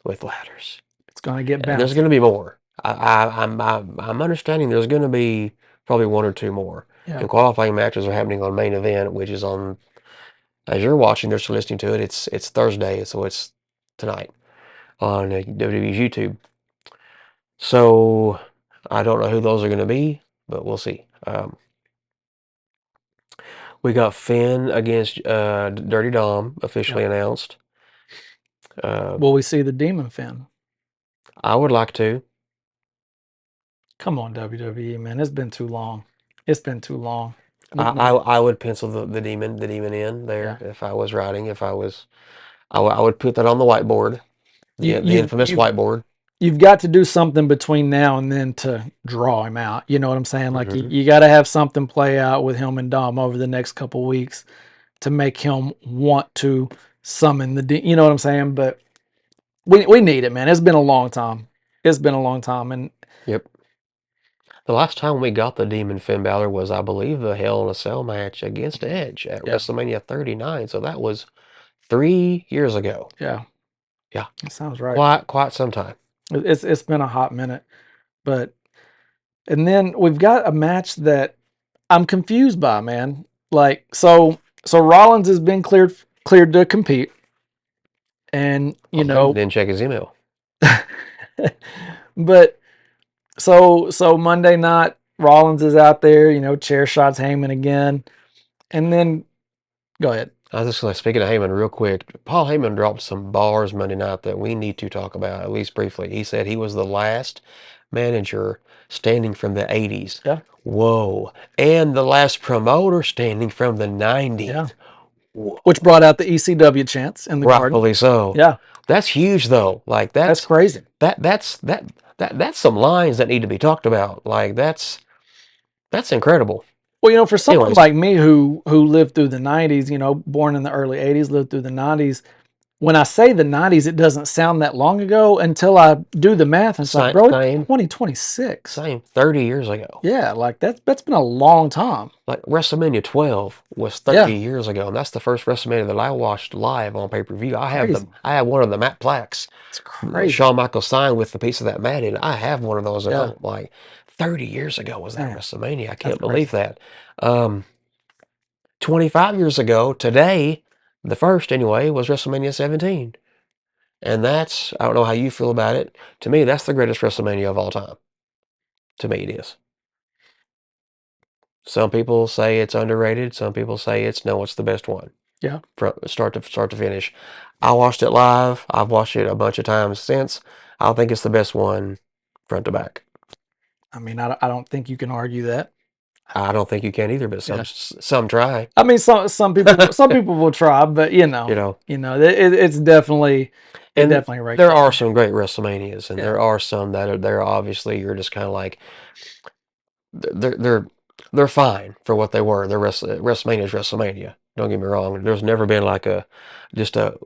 S2: with ladders.
S1: It's going to get better.
S2: There's going to be more. I'm understanding there's going to be probably 1 or 2 more.
S1: Yeah.
S2: And qualifying matches are happening on main event, which is on, as you're watching, they're still listening to it. It's Thursday, so it's tonight on WWE's YouTube. So I don't know who those are going to be, but we'll see. We got Finn against Dirty Dom officially announced.
S1: Will we see the Demon Finn?
S2: I would like to.
S1: Come on, WWE, man. It's been too long.
S2: I would pencil the demon in there if I was writing. I would put that on the whiteboard, the infamous whiteboard.
S1: You've got to do something between now and then to draw him out. You know what I'm saying? Like you got to have something play out with him and Dom over the next couple weeks to make him want to summon you know what I'm saying? But we need it, man. It's been a long time. And
S2: yep. The last time we got the Demon Finn Balor was, I believe, the Hell in a Cell match against Edge at
S1: Yeah,
S2: WrestleMania 39. So that was 3 years ago.
S1: yeah,
S2: Yeah,
S1: that sounds right.
S2: quite some time.
S1: It's been a hot minute, but and then we've got a match that I'm confused by, man. Like so Rollins has been cleared to compete, and you
S2: Well, Heyman
S1: know,
S2: didn't check his email.
S1: but so Monday night Rollins is out there, you know, chair shots Heyman again, and then go ahead.
S2: I was just like, speaking of Heyman real quick, Paul Heyman dropped some bars Monday night that we need to talk about, at least briefly. He said he was the last manager standing from the 80s.
S1: Yeah,
S2: Whoa. And the last promoter standing from the 90s.
S1: yeah.
S2: Whoa.
S1: Which brought out the ECW chants in the garden.
S2: Rightfully so.
S1: Yeah,
S2: That's huge though. Like
S1: that's crazy.
S2: that's some lines that need to be talked about. Like that's incredible.
S1: Well, you know, for someone
S2: Anyways,
S1: like me who lived through the '90s, you know, born in the early '80s, lived through the '90s. When I say the '90s, it doesn't sound that long ago until I do the math, and it's like, bro, it's
S2: same
S1: 2026.
S2: 30 years ago.
S1: Yeah, like that's been a long time.
S2: Like WrestleMania 12 was 30
S1: Yeah,
S2: years ago, and that's the first WrestleMania that I watched live on pay-per-view.
S1: crazy.
S2: I have one of the matte plaques
S1: It's
S2: that
S1: crazy.
S2: Shawn Michaels signed with the piece of that mat in. I have one of those at
S1: Yeah,
S2: home. Like 30 years ago was that
S1: man,
S2: WrestleMania. I
S1: that's
S2: can't
S1: crazy.
S2: believe that. Um, 25 years ago today, the first anyway, was WrestleMania 17. And that's, I don't know how you feel about it. To me, that's the greatest WrestleMania of all time. To me, it is. Some people say it's underrated. Some people say it's no, it's the best one
S1: Yeah,
S2: from start to finish. I watched it live. I've watched it a bunch of times since. I think it's the best one front to back.
S1: I mean, I don't think you can argue that.
S2: I don't think you can either, but
S1: Yeah,
S2: some try.
S1: I mean, some people will try, but
S2: You know,
S1: it's definitely it
S2: and
S1: definitely ranks
S2: there
S1: up
S2: are
S1: there.
S2: some great WrestleManias, and
S1: Yeah,
S2: there are some that are there. Obviously, you're just kind of like they're they're they're fine for what they were. WrestleMania's WrestleMania. Don't get me wrong. There's never been like a just a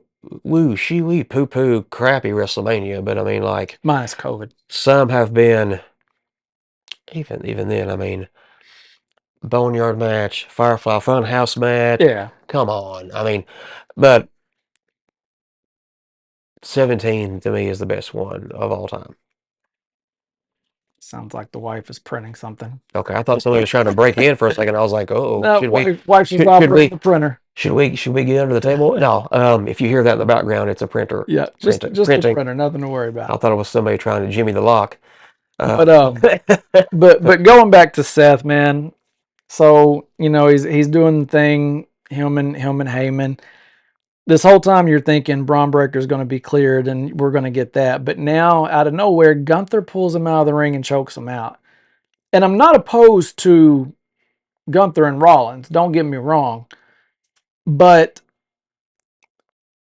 S2: woo shee wee poo poo crappy WrestleMania, but I mean like
S1: minus COVID.
S2: some have been even then. I mean Boneyard match, Firefly Funhouse match.
S1: Yeah,
S2: Come on. I mean, but 17 to me is the best one of all time.
S1: sounds like the wife is printing something.
S2: Okay, I thought somebody was trying to break in for a second. I was like, oh,
S1: No, wife's just operating the printer.
S2: should we get under the table? No. If you hear that in the background, it's a printer
S1: Yeah, just the
S2: printing.
S1: printer, nothing to worry about.
S2: I thought it was somebody trying to jimmy the lock.
S1: But
S2: Uh,
S1: but going back to Seth, man. So you know he's doing the thing. Him and Heyman. This whole time you're thinking Braun Breaker's going to be cleared and we're going to get that. But now out of nowhere, Gunther pulls him out of the ring and chokes him out. And I'm not opposed to Gunther and Rollins. Don't get me wrong, but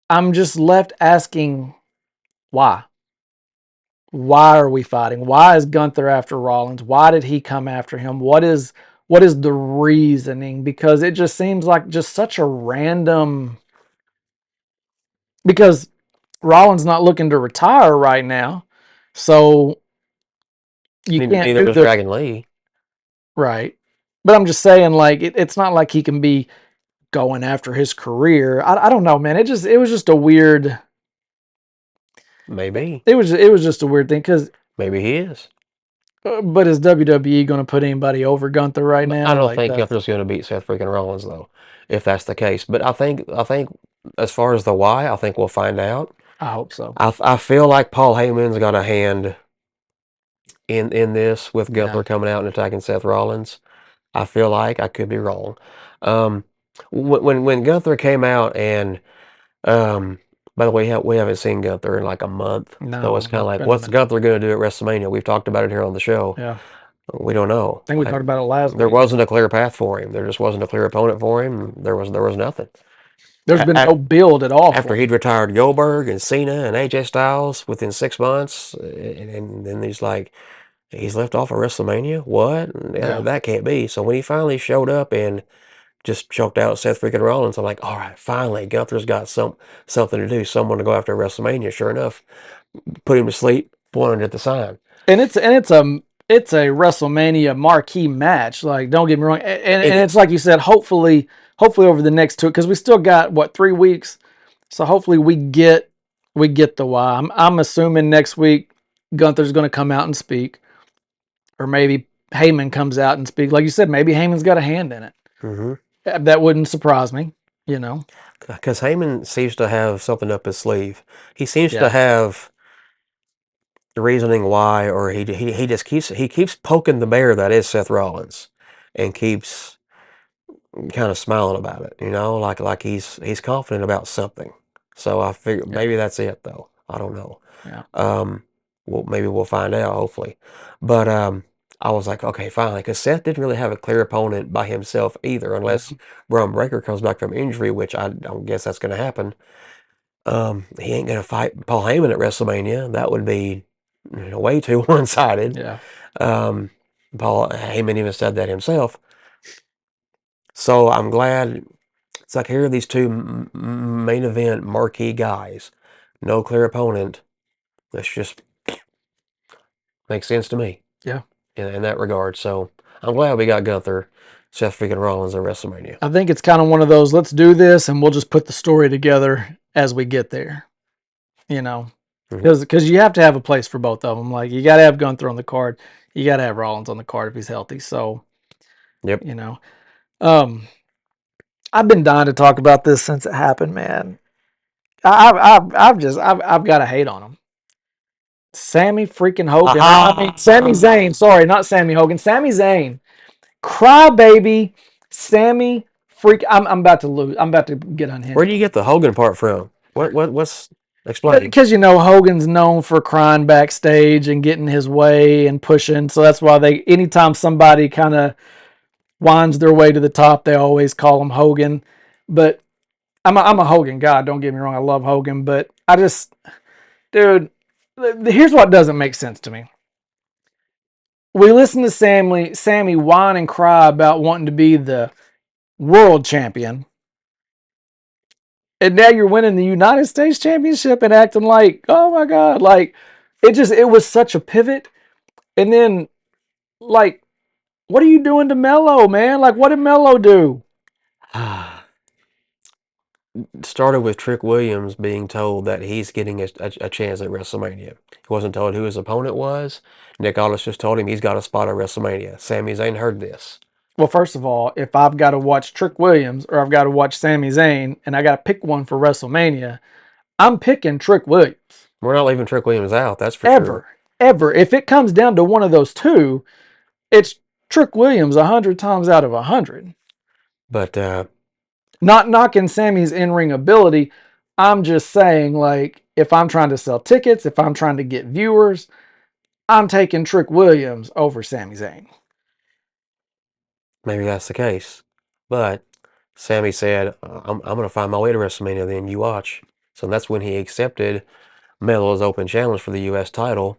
S1: I'm just left asking why. Why are we fighting? Why is Gunther after Rollins? Why did he come after him? What is the reasoning? Because it just seems like just such a random, because Rollins not looking to retire right now. So you can't
S2: neither
S1: do
S2: was
S1: the
S2: Dragon Lee.
S1: right. But I'm just saying, like, it's not like he can be going after his career. I don't know, man. It was just a weird.
S2: Maybe.
S1: It was just a weird thing because.
S2: Maybe he is.
S1: But is WWE going to put anybody over Gunther right
S2: But I
S1: now?
S2: don't
S1: Like
S2: think
S1: that's.
S2: Gunther's going to beat Seth freaking Rollins though, if that's the case. But I think as far as the why, I think we'll find out.
S1: I hope so.
S2: I feel like Paul Heyman's got a hand in this with
S1: Yeah.
S2: Gunther coming out and attacking Seth Rollins. I feel like I could be wrong. Um, when Gunther came out and by the way, we haven't seen Gunther in like a month, so
S1: No,
S2: it's kind of
S1: it's
S2: like,
S1: been a
S2: what's
S1: minute.
S2: Gunther going to do at WrestleMania? We've talked about it here on the show.
S1: Yeah.
S2: We don't know.
S1: I think we talked about it last
S2: There
S1: week.
S2: wasn't a clear path for him. There just wasn't a clear opponent for him. There was nothing.
S1: There's been no build at all
S2: After
S1: for him.
S2: he'd retired Goldberg and Cena and AJ Styles within 6 months, and then he's left off of WrestleMania. What? Yeah,
S1: Yeah.
S2: that can't be. So when he finally showed up and just choked out Seth freaking Rollins, I'm like, all right, finally Gunther's got something to do, someone to go after WrestleMania. Sure enough, put him to sleep, pointed at the sign.
S1: And it's a WrestleMania marquee match. Like, don't get me wrong, and
S2: It,
S1: it's like you said. Hopefully over the next two, because we still got what 3 weeks. So hopefully we get the why. I'm assuming next week Gunther's going to come out and speak, or maybe Heyman comes out and speak. Like you said, maybe Heyman's got a hand in it.
S2: mhm.
S1: That wouldn't surprise me. You know.
S2: Because Heyman seems to have something up his sleeve. He seems to
S1: Yeah.
S2: have the reasoning why, or he just keeps poking the bear that is Seth Rollins, and keeps kind of smiling about it. Like he's confident about something. So I figure
S1: Yeah.
S2: maybe that's it, though. I don't know.
S1: Yeah.
S2: Well, maybe we'll find out, hopefully. But I was like, okay, finally, because Seth didn't really have a clear opponent by himself either, unless Braun Breaker comes back from injury, which I don't guess that's going to happen. He ain't gonna fight Paul Heyman at WrestleMania. That would be way too one-sided.
S1: Yeah.
S2: Paul Heyman even said that himself. So I'm glad. It's like, here are these two main event marquee guys. No clear opponent. That's just makes sense to me.
S1: Yeah.
S2: In that regard. So I'm glad we got Gunther, Seth freaking Rollins at WrestleMania.
S1: I think it's kind of one of those. Let's do this, and we'll just put the story together as we get there. You know, because you have to have a place for both of them. Like, you got to have Gunther on the card. You got to have Rollins on the card if he's healthy. So,
S2: Yep.
S1: you know, I've been dying to talk about this since it happened, man. I've got to hate on him. Sammy freaking Hogan. I mean, Sami Zayne. Sorry, not Sammy Hogan. Sami Zayne. Crybaby. Sammy freak. I'm about to lose. I'm about to get unhinged.
S2: Where do you get the Hogan part from? What's explain?
S1: Because Hogan's known for crying backstage and getting his way and pushing, so that's why anytime somebody kind of winds their way to the top, they always call him Hogan. But I'm a Hogan guy. Don't get me wrong, I love Hogan, but dude, here's what doesn't make sense to me. We listen to Sammy whine and cry about wanting to be the world champion, and now you're winning the United States Championship and acting like, oh my God, like it was such a pivot. And then, like, what are you doing to Mello, man? Like, what did Mello do?
S2: Started with Trick Williams being told that he's getting a chance at WrestleMania. He wasn't told who his opponent was. Nick Aldis just told him he's got a spot at WrestleMania. Sami Zayn heard this.
S1: Well, first of all, if I've got to watch Trick Williams or I've got to watch Sami Zayn and I got to pick one for WrestleMania, I'm picking Trick Williams.
S2: We're not leaving Trick Williams out, that's for sure.
S1: Ever. If it comes down to one of those two, it's Trick Williams 100 times out of 100.
S2: But
S1: not knocking Sammy's in-ring ability. I'm just saying, like, if I'm trying to sell tickets, if I'm trying to get viewers, I'm taking Trick Williams over Sami Zayn.
S2: maybe that's the case. But Sami said, I'm going to find my way to WrestleMania, then you watch. So that's when he accepted Mello's open challenge for the U.S. title.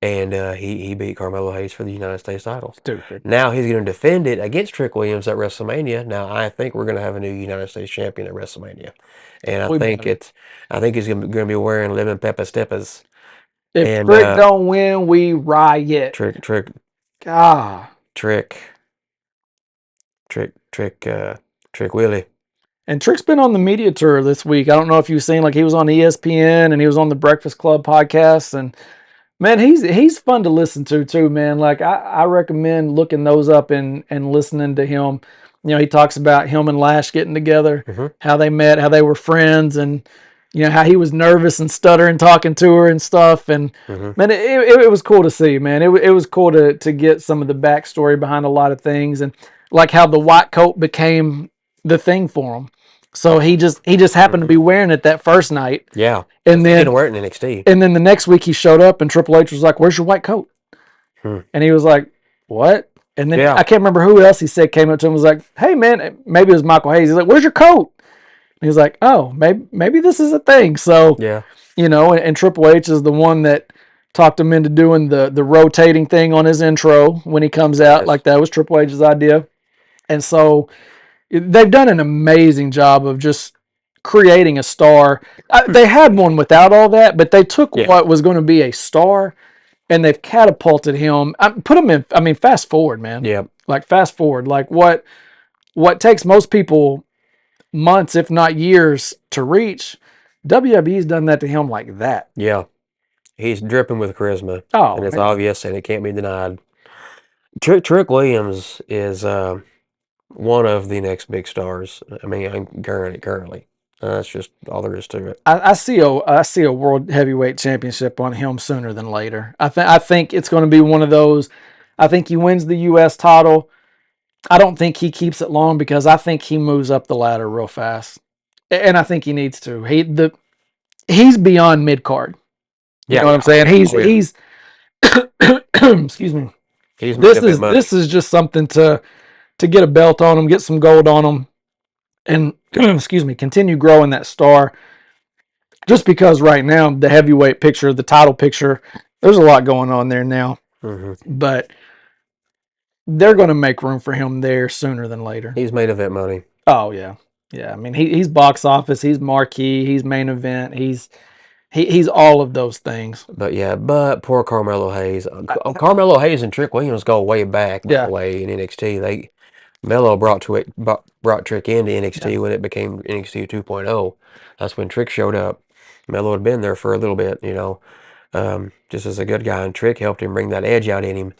S2: And he beat Carmelo Hayes for the United States title.
S1: Stupid.
S2: Now he's going to defend it against Trick Williams at WrestleMania. Now I think we're going to have a new United States champion at WrestleMania, and I think he's going to be wearing Lemon Pepper Steppers.
S1: If Trick don't win, we riot.
S2: Trick. Trick Willie.
S1: And Trick's been on the media tour this week. I don't know if you've seen, like, he was on ESPN and he was on the Breakfast Club podcast, and man, he's fun to listen to too, man. Like, I recommend looking those up and listening to him. He talks about him and Lash getting together, how they met, how they were friends, and how he was nervous and stuttering talking to her and stuff. And man, it was cool to see, man. It was cool to get some of the backstory behind a lot of things, and like how the white coat became the thing for him. So he just happened to be wearing it that first night.
S2: Yeah.
S1: And then
S2: he didn't wear it in NXT.
S1: And then the next week he showed up and Triple H was like, "Where's your white coat?" And he was like, "What?" And then I can't remember who else he said came up to him and was like, "Hey man," maybe it was Michael Hayes. He's like, "Where's your coat?" And he's like, "Oh, maybe this is a thing." So and Triple H is the one that talked him into doing the rotating thing on his intro when he comes out. Like, that was Triple H's idea. And so they've done an amazing job of just creating a star. They had one without all that, but they took what was going to be a star and they've catapulted him. Put him in. I mean, fast forward, man.
S2: Yeah.
S1: Like fast forward. Like what takes most people months, if not years, to reach. WWE's done that to him like that.
S2: Yeah. He's dripping with charisma,
S1: Oh
S2: and it's
S1: man,
S2: obvious, and it can't be denied. Trick Williams is one of the next big stars. I mean, currently. That's just all there is to it.
S1: I see a world heavyweight championship on him sooner than later. I think it's going to be one of those. I think he wins the U.S. title. I don't think he keeps it long because I think he moves up the ladder real fast, and I think he needs to. He's beyond mid card. You
S2: Yeah,
S1: know what
S2: yeah,
S1: I'm saying? He's
S2: oh yeah.
S1: he's excuse me.
S2: He's made
S1: This
S2: of it
S1: is
S2: money.
S1: this is just something to get a belt on him, get some gold on him, and excuse me, continue growing that star. Just because right now the heavyweight picture, the title picture, there's a lot going on there now,
S2: Hmm.
S1: but they're going to make room for him there sooner than later.
S2: He's made of it money.
S1: Oh yeah, yeah. I mean, he's box office, he's marquee, he's main event, he's all of those things.
S2: But yeah, but poor Carmelo Hayes.
S1: I,
S2: Carmelo Hayes and Trick Williams go way back, by the
S1: yeah,
S2: way, in NXT. Melo brought Trick into
S1: yeah,
S2: NXT when it became NXT 2.0. That's when Trick showed up. Melo had been there for a little bit, just as a good guy, and Trick helped him bring that edge out in him.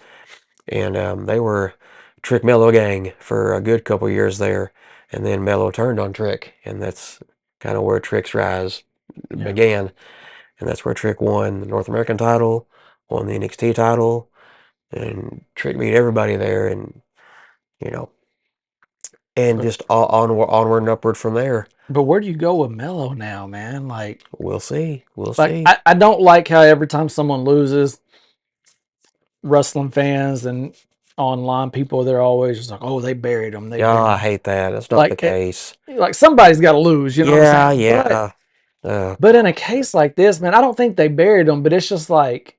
S2: And they were Trick Melo gang for a good couple years there, and then Melo turned on Trick, and that's kind of where Trick's rise
S1: yeah.
S2: began. And that's where Trick won the North American title, won the NXT title, and Trick beat everybody there, and you know, and
S1: But
S2: just onward and upward from there.
S1: but where do you go with Melo now, man?
S2: We'll see. We'll
S1: Like
S2: see.
S1: I don't like how every time someone loses, wrestling fans and online people, they're always just like, oh, they buried him, they
S2: Yeah,
S1: buried
S2: I
S1: him.
S2: hate that. That's not the
S1: Like
S2: case.
S1: like somebody's got to lose, you know what I'm
S2: Yeah,
S1: saying? But
S2: yeah. Uh,
S1: but in a case like this, man, I don't think they buried him, but it's just like,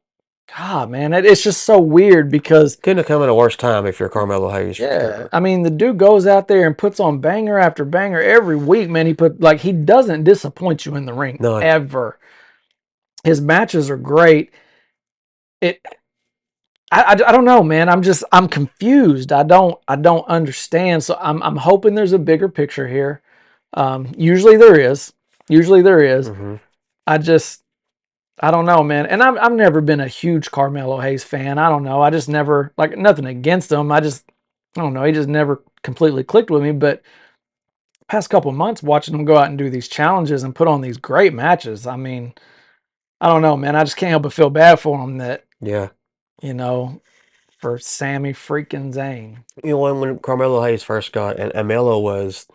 S1: God, man, it's just so weird because
S2: couldn't have come at a worse time if you're Carmelo Hayes for
S1: yeah,
S2: sure.
S1: I mean the dude goes out there and puts on banger after banger every week, man. He doesn't disappoint you in the ring
S2: None.
S1: ever. His matches are great. It I don't know, man. I'm confused. I don't understand. So I'm hoping there's a bigger picture here. Usually there is. Usually there is.
S2: Hmm.
S1: I just I don't know, man. And I've never been a huge Carmelo Hayes fan. I don't know. I just never like nothing against him. I don't know. He just never completely clicked with me. But past couple months watching him go out and do these challenges and put on these great matches. I mean, I don't know, man. I just can't help but feel bad for him that,
S2: Yeah.
S1: you know, for Sami freaking Zayne.
S2: When Carmelo Hayes first got, and Melo was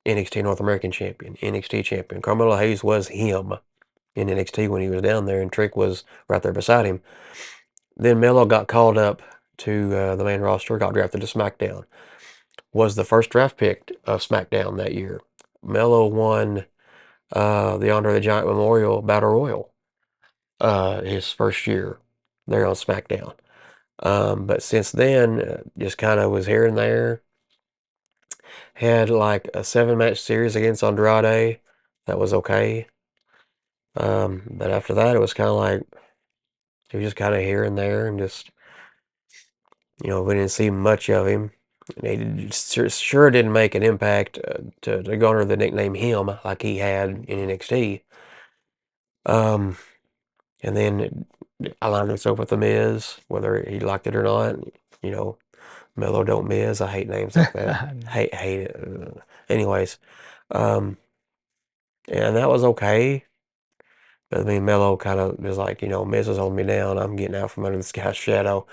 S2: NXT North American champion, NXT champion. Carmelo Hayes was him in NXT when he was down there, and Trick was right there beside him. Then Melo got called up to the main roster, got drafted to SmackDown. Was the first draft pick of SmackDown that year. Melo won the Andre the Giant Memorial Battle Royal his first year there on SmackDown. But since then, just kind of was here and there. Had like a 7-match series against Andrade. That was okay. But after that, it was kind of like he was just kind of here and there, and just we didn't see much of him. And he sure didn't make an impact to garner the nickname him like he had in NXT. Um, and then aligned himself with the Miz, whether he liked it or not. You know, Mello don't Miz. I hate names like that. Hate it. Anyways, um, and that was okay. But I mean, Mello kind of was like, Miz is holding me down. I'm getting out from under this guy's shadow.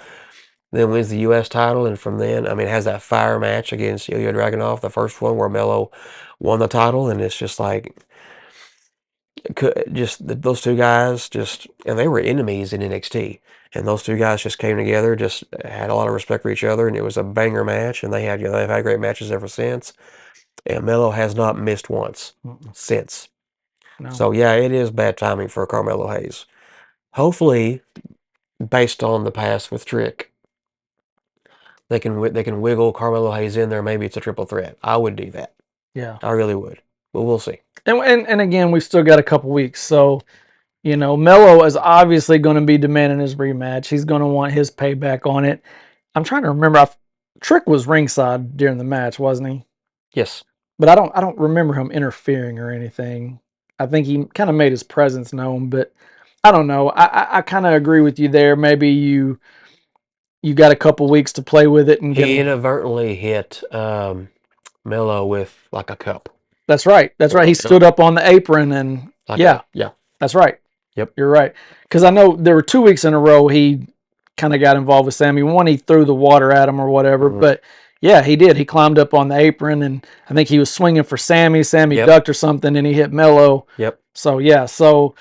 S2: Then wins the U.S. title, and from then, I mean, has that fire match against Ilya Dragunov, the first one where Mello won the title, and it's just like, those two guys and they were enemies in NXT, and those two guys just came together, just had a lot of respect for each other, and it was a banger match, and they've had great matches ever since, and Mello has not missed once since.
S1: No.
S2: So yeah, it is bad timing for Carmelo Hayes. Hopefully, based on the past with Trick, they can wiggle Carmelo Hayes in there. Maybe it's a triple threat. I would do that.
S1: Yeah.
S2: I really would. But we'll see.
S1: And again, we've still got a couple weeks, so You know, Melo is obviously going to be demanding his rematch. He's going to want his payback on it. I'm trying to remember. Trick was ringside during the match, wasn't he?
S2: Yes.
S1: But I don't remember him interfering or anything. I think he kind of made his presence known, but I don't know. I kind of agree with you there. Maybe you got a couple weeks to play with it and
S2: He
S1: can.
S2: inadvertently hit Melo with like a cup.
S1: That's right. That's right. He stood up on the apron and
S2: Like
S1: yeah,
S2: a yeah.
S1: that's right.
S2: Yep.
S1: You're right. Because I know there were 2 weeks in a row he kind of got involved with Sammy. One, he threw the water at him or whatever.
S2: Mm-hmm.
S1: But yeah, he did. He climbed up on the apron and I think he was swinging for Sammy. Sammy
S2: Yep.
S1: ducked or something and he hit Melo.
S2: Yep.
S1: So yeah, so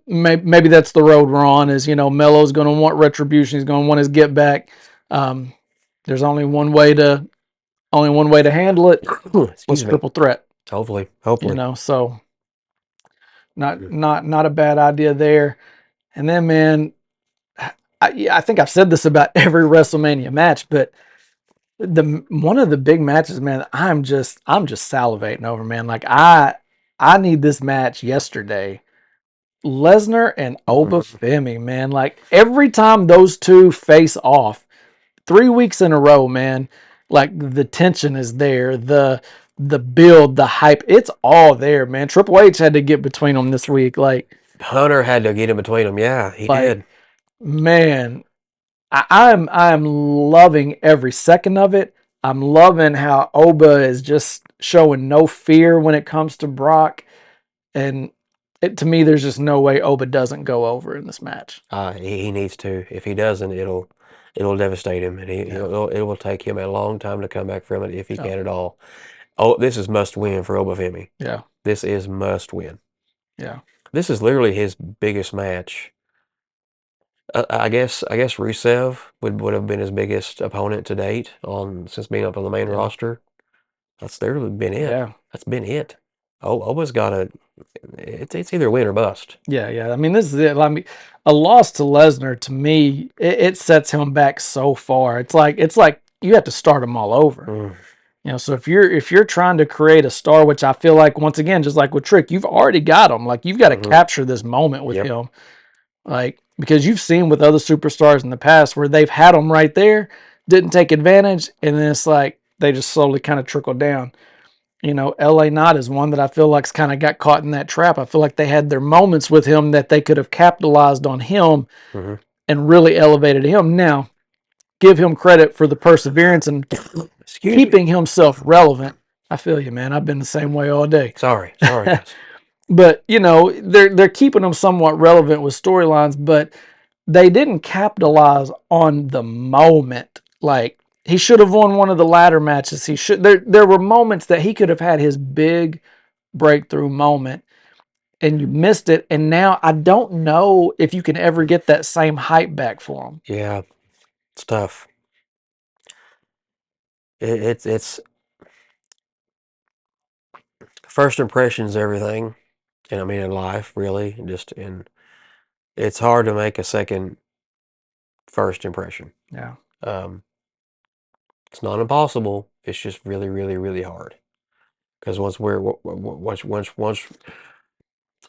S1: maybe that's the road we're on. Is Melo's going to want retribution. He's going to want his get back. Um, there's only one way to handle it. Was
S2: Excuse me.
S1: triple threat.
S2: Hopefully.
S1: So not a bad idea there. And then, man, I think I've said this about every WrestleMania match, but the one of the big matches, man, I'm just salivating over, man. Like I need this match yesterday. Lesnar and Obafemi, man. Like every time those two face off, 3 weeks in a row, man. Like the tension is there, the build, the hype, it's all there, man. Triple H had to get between them this week,
S2: Hunter had to get in between them. Yeah, he
S1: like
S2: did.
S1: man. I'm loving every second of it. I'm loving how Oba is just showing no fear when it comes to Brock, and to me, there's just no way Oba doesn't go over in this match.
S2: He needs to. If he doesn't, it'll devastate him, and
S1: Yeah.
S2: it will take him a long time to come back from it if he
S1: Oh,
S2: can at all. Oh, this is must win for Obafemi.
S1: yeah.
S2: This is must win.
S1: Yeah.
S2: This is literally his biggest match. I guess Rusev would have been his biggest opponent to date since being up on the main
S1: Yeah.
S2: roster. That's literally been it.
S1: Yeah.
S2: That's been it. Oba's got to. It's either win or bust.
S1: Yeah. I mean, this is it. I mean, a loss to Lesnar to me, it sets him back so far. It's like you have to start him all over.
S2: Mm.
S1: So if you're trying to create a star, which I feel like once again, just like with Trick, you've already got him. Like you've got to capture this moment with
S2: Yep.
S1: him. Like because you've seen with other superstars in the past where they've had them right there, didn't take advantage, and then it's like they just slowly kind of trickle down. LA Knight is one that I feel like's kind of got caught in that trap. I feel like they had their moments with him that they could have capitalized on him and really elevated him. Now, give him credit for the perseverance and keeping himself relevant. I feel you, man. I've been the same way all day.
S2: Sorry, guys.
S1: But they're keeping him somewhat relevant with storylines, but they didn't capitalize on the moment. Like he should have won one of the ladder matches. He should. There were moments that he could have had his big breakthrough moment, and you missed it. And now I don't know if you can ever get that same hype back for him.
S2: Yeah, it's tough. It's first impressions, everything, and I mean in life, really, it's hard to make a second first impression.
S1: Yeah.
S2: Um, it's not impossible. It's just really, really, really hard. Because once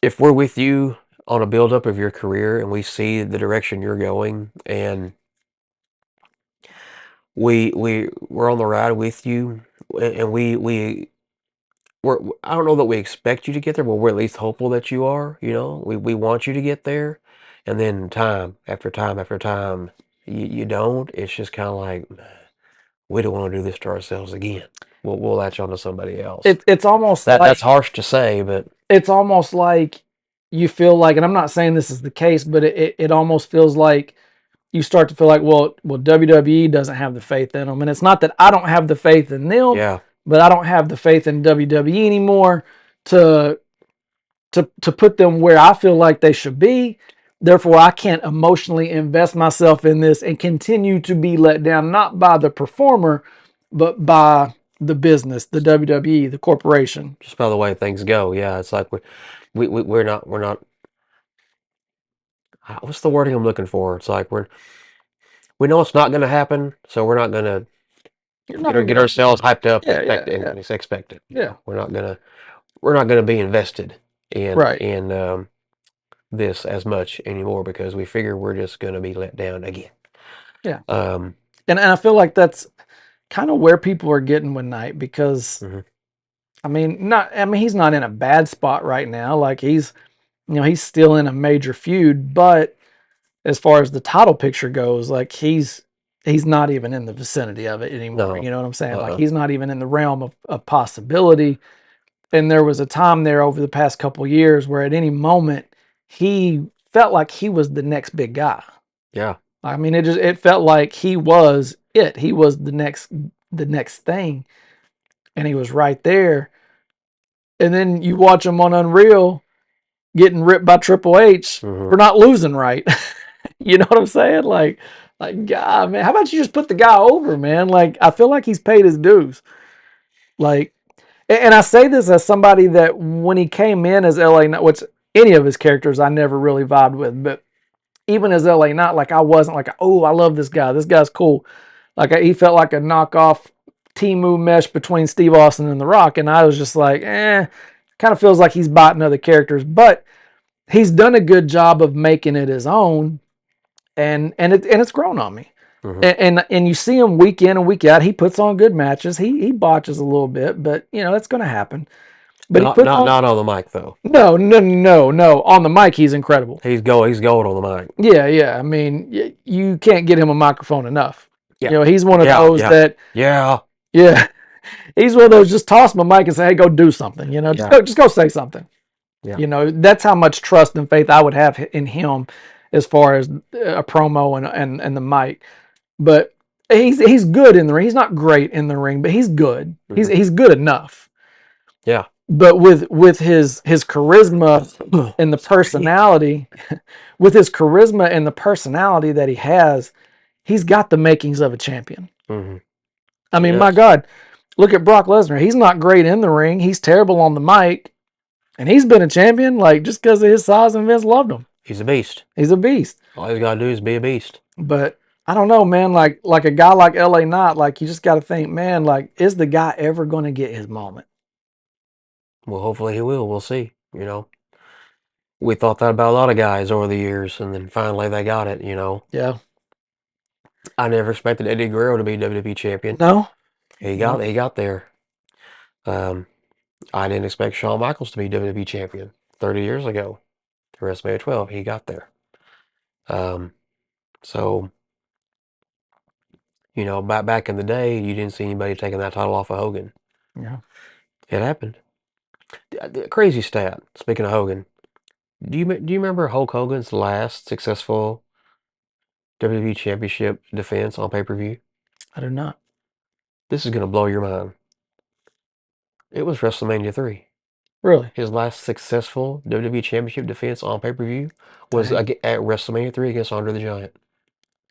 S2: if we're with you on a buildup of your career and we see the direction you're going and we're on the ride with you and I don't know that we expect you to get there, but we're at least hopeful that you are, we want you to get there. And then time after time after time, you don't. It's just kind of like, we don't want to do this to ourselves again. We'll latch on to somebody else.
S1: It's almost
S2: That's harsh to say, but
S1: it's almost like you feel like, and I'm not saying this is the case, but it almost feels like you start to feel like, well, WWE doesn't have the faith in them. And it's not that I don't have the faith in them,
S2: yeah,
S1: but I don't have the faith in WWE anymore to put them where I feel like they should be. Therefore, I can't emotionally invest myself in this and continue to be let down, not by the performer, but by the business, the WWE, the corporation.
S2: just by the way things go. Yeah, it's like we're not what's the wording I'm looking for? It's like we know it's not going to happen, so we're not going to
S1: You're not
S2: get ourselves hyped up,
S1: Yeah,
S2: and expect it.
S1: yeah.
S2: We're not gonna be invested in
S1: Right.
S2: this as much anymore because we figure we're just going to be let down again.
S1: Yeah.
S2: Um,
S1: And I feel like that's kind of where people are getting with Knight because
S2: mhm.
S1: I mean he's not in a bad spot right now. Like he's still in a major feud, but as far as the title picture goes, like he's not even in the vicinity of it anymore.
S2: No.
S1: You know what I'm saying? Like
S2: Uh-uh.
S1: he's not even in the realm of possibility. And there was a time there over the past couple years where at any moment he felt like he was the next big guy.
S2: Yeah.
S1: I mean, it felt like he was it. He was the next thing, and he was right there. And then you watch him on Unreal getting ripped by Triple H
S2: Hmm.
S1: for not losing right. You know what I'm saying? Like God, man, how about you just put the guy over, man? Like I feel like he's paid his dues. Like, and I say this as somebody that when he came in as LA Knight, which any of his characters I never really vibed with, but even as LA Knight, like I wasn't like, oh, I love this guy. This guy's cool. Like he felt like a knockoff Timu mesh between Steve Austin and The Rock, and I was just like, kind of feels like he's biting other characters, but he's done a good job of making it his own, and it's grown on me.
S2: Hmm.
S1: And you see him week in and week out. He puts on good matches. He botches a little bit, but that's going to happen. But he
S2: Not
S1: puts
S2: not
S1: on
S2: not on the mic though.
S1: no, no, no, no. On the mic, he's incredible.
S2: He's gold on the mic.
S1: Yeah, yeah. I mean, you can't get him a microphone enough.
S2: Yeah.
S1: He's one of
S2: Yeah.
S1: those
S2: Yeah.
S1: that,
S2: Yeah.
S1: yeah, he's one of those. Just toss him a mic and say, "Hey, go do something."
S2: Yeah.
S1: Just go say something.
S2: Yeah.
S1: That's how much trust and faith I would have in him, as far as a promo and the mic. But he's good in the ring. He's not great in the ring, but he's good. He's
S2: Hmm.
S1: he's good enough.
S2: Yeah.
S1: But with his charisma and the
S2: Sorry.
S1: personality, with his charisma and the personality that he has, he's got the makings of a champion.
S2: Hmm.
S1: I mean, my
S2: Yes.
S1: God, look at Brock Lesnar. He's not great in the ring. He's terrible on the mic, and he's been a champion like just because of his size, and Vince loved him.
S2: He's a beast.
S1: He's a beast.
S2: All he's got to do is be a beast.
S1: But I don't know, man. Like a guy like LA Knight, like you just got to think, man. Like, is the guy ever going to get his moment?
S2: Well, hopefully he will. We'll see. We thought that about a lot of guys over the years, and then finally they got it.
S1: Yeah.
S2: I never expected Eddie Guerrero to be WWE champion.
S1: No.
S2: He got
S1: No.
S2: he got there. Um, I didn't expect Shawn Michaels to be WWE champion 30 years ago. To WrestleMania 12, he got there. Um, so back in the day, you didn't see anybody taking that title off of Hogan.
S1: Yeah.
S2: It happened. Crazy stat. Speaking of Hogan, do you remember Hulk Hogan's last successful WWE Championship defense on pay-per-view?
S1: I do not.
S2: This is gonna blow your mind. It was WrestleMania 3.
S1: Really.
S2: His last successful WWE Championship defense on pay-per-view was
S1: Dang.
S2: at WrestleMania 3 against Andre the Giant.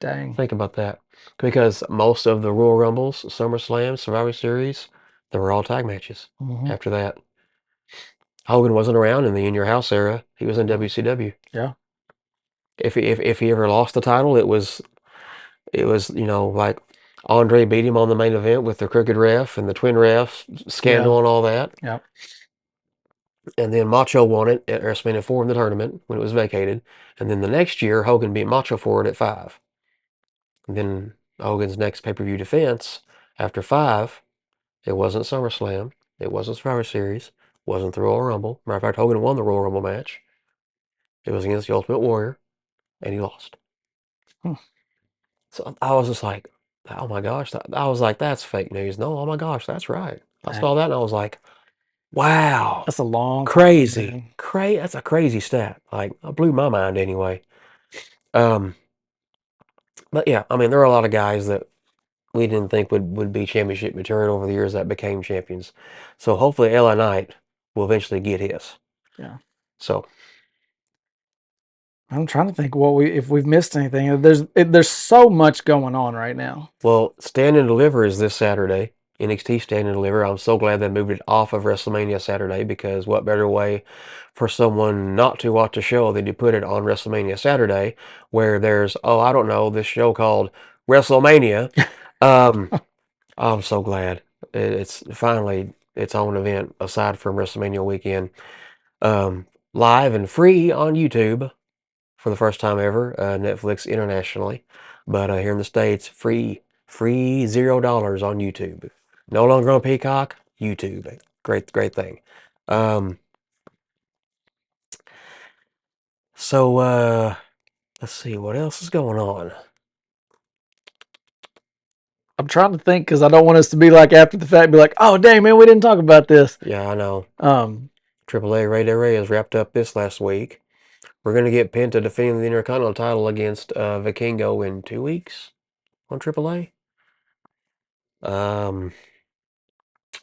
S1: Dang.
S2: Think about that. Because most of the Royal Rumbles, SummerSlam, Survivor Series, they were all tag matches
S1: Hmm.
S2: after that. Hogan wasn't around in the In Your House era. He was in WCW.
S1: Yeah.
S2: If he ever lost the title, it was like Andre beat him on the main event with the crooked ref and the twin ref
S1: Yeah.
S2: scandal and all that.
S1: Yeah.
S2: And then Macho won it at WrestleMania 4 in the tournament when it was vacated. And then the next year, Hogan beat Macho for it at 5. And then Hogan's next pay-per-view defense after 5, it wasn't SummerSlam. It wasn't Survivor Series. Wasn't the Royal Rumble. Matter of fact, Hogan won the Royal Rumble match. It was against the Ultimate Warrior, and he lost.
S1: Hmm.
S2: So I was just like, oh my gosh. I was like, that's fake news. No, oh my gosh, that's right. I
S1: Dang.
S2: saw that and I was like, wow.
S1: That's a long time,
S2: Crazy.
S1: man.
S2: That's a crazy stat. Like, it blew my mind anyway. Um, but yeah, I mean, there are a lot of guys that we didn't think would be championship material over the years that became champions. So hopefully LA Knight will eventually get his.
S1: Yeah.
S2: So,
S1: I'm trying to think if we've missed anything. There's so much going on right now.
S2: well, Stand and Deliver is this Saturday. NXT Stand and Deliver. I'm so glad they moved it off of WrestleMania Saturday because what better way for someone not to watch a show than to put it on WrestleMania Saturday where there's, oh, I don't know, this show called WrestleMania. Um, I'm so glad it's finally its own event aside from WrestleMania weekend. Um, live and free on YouTube for the first time ever. Netflix internationally, but here in the States, free $0 on YouTube. No longer on Peacock, YouTube. Great thing. So let's see what else is going on.
S1: I'm trying to think because I don't want us to be like after the fact, be like, oh dang man, we didn't talk about this.
S2: Yeah, I know.
S1: Um,
S2: AAA Ray Day Reyes wrapped up this last week. We're gonna get Penta defending the Intercontinental title against Vikingo in 2 weeks on AAA.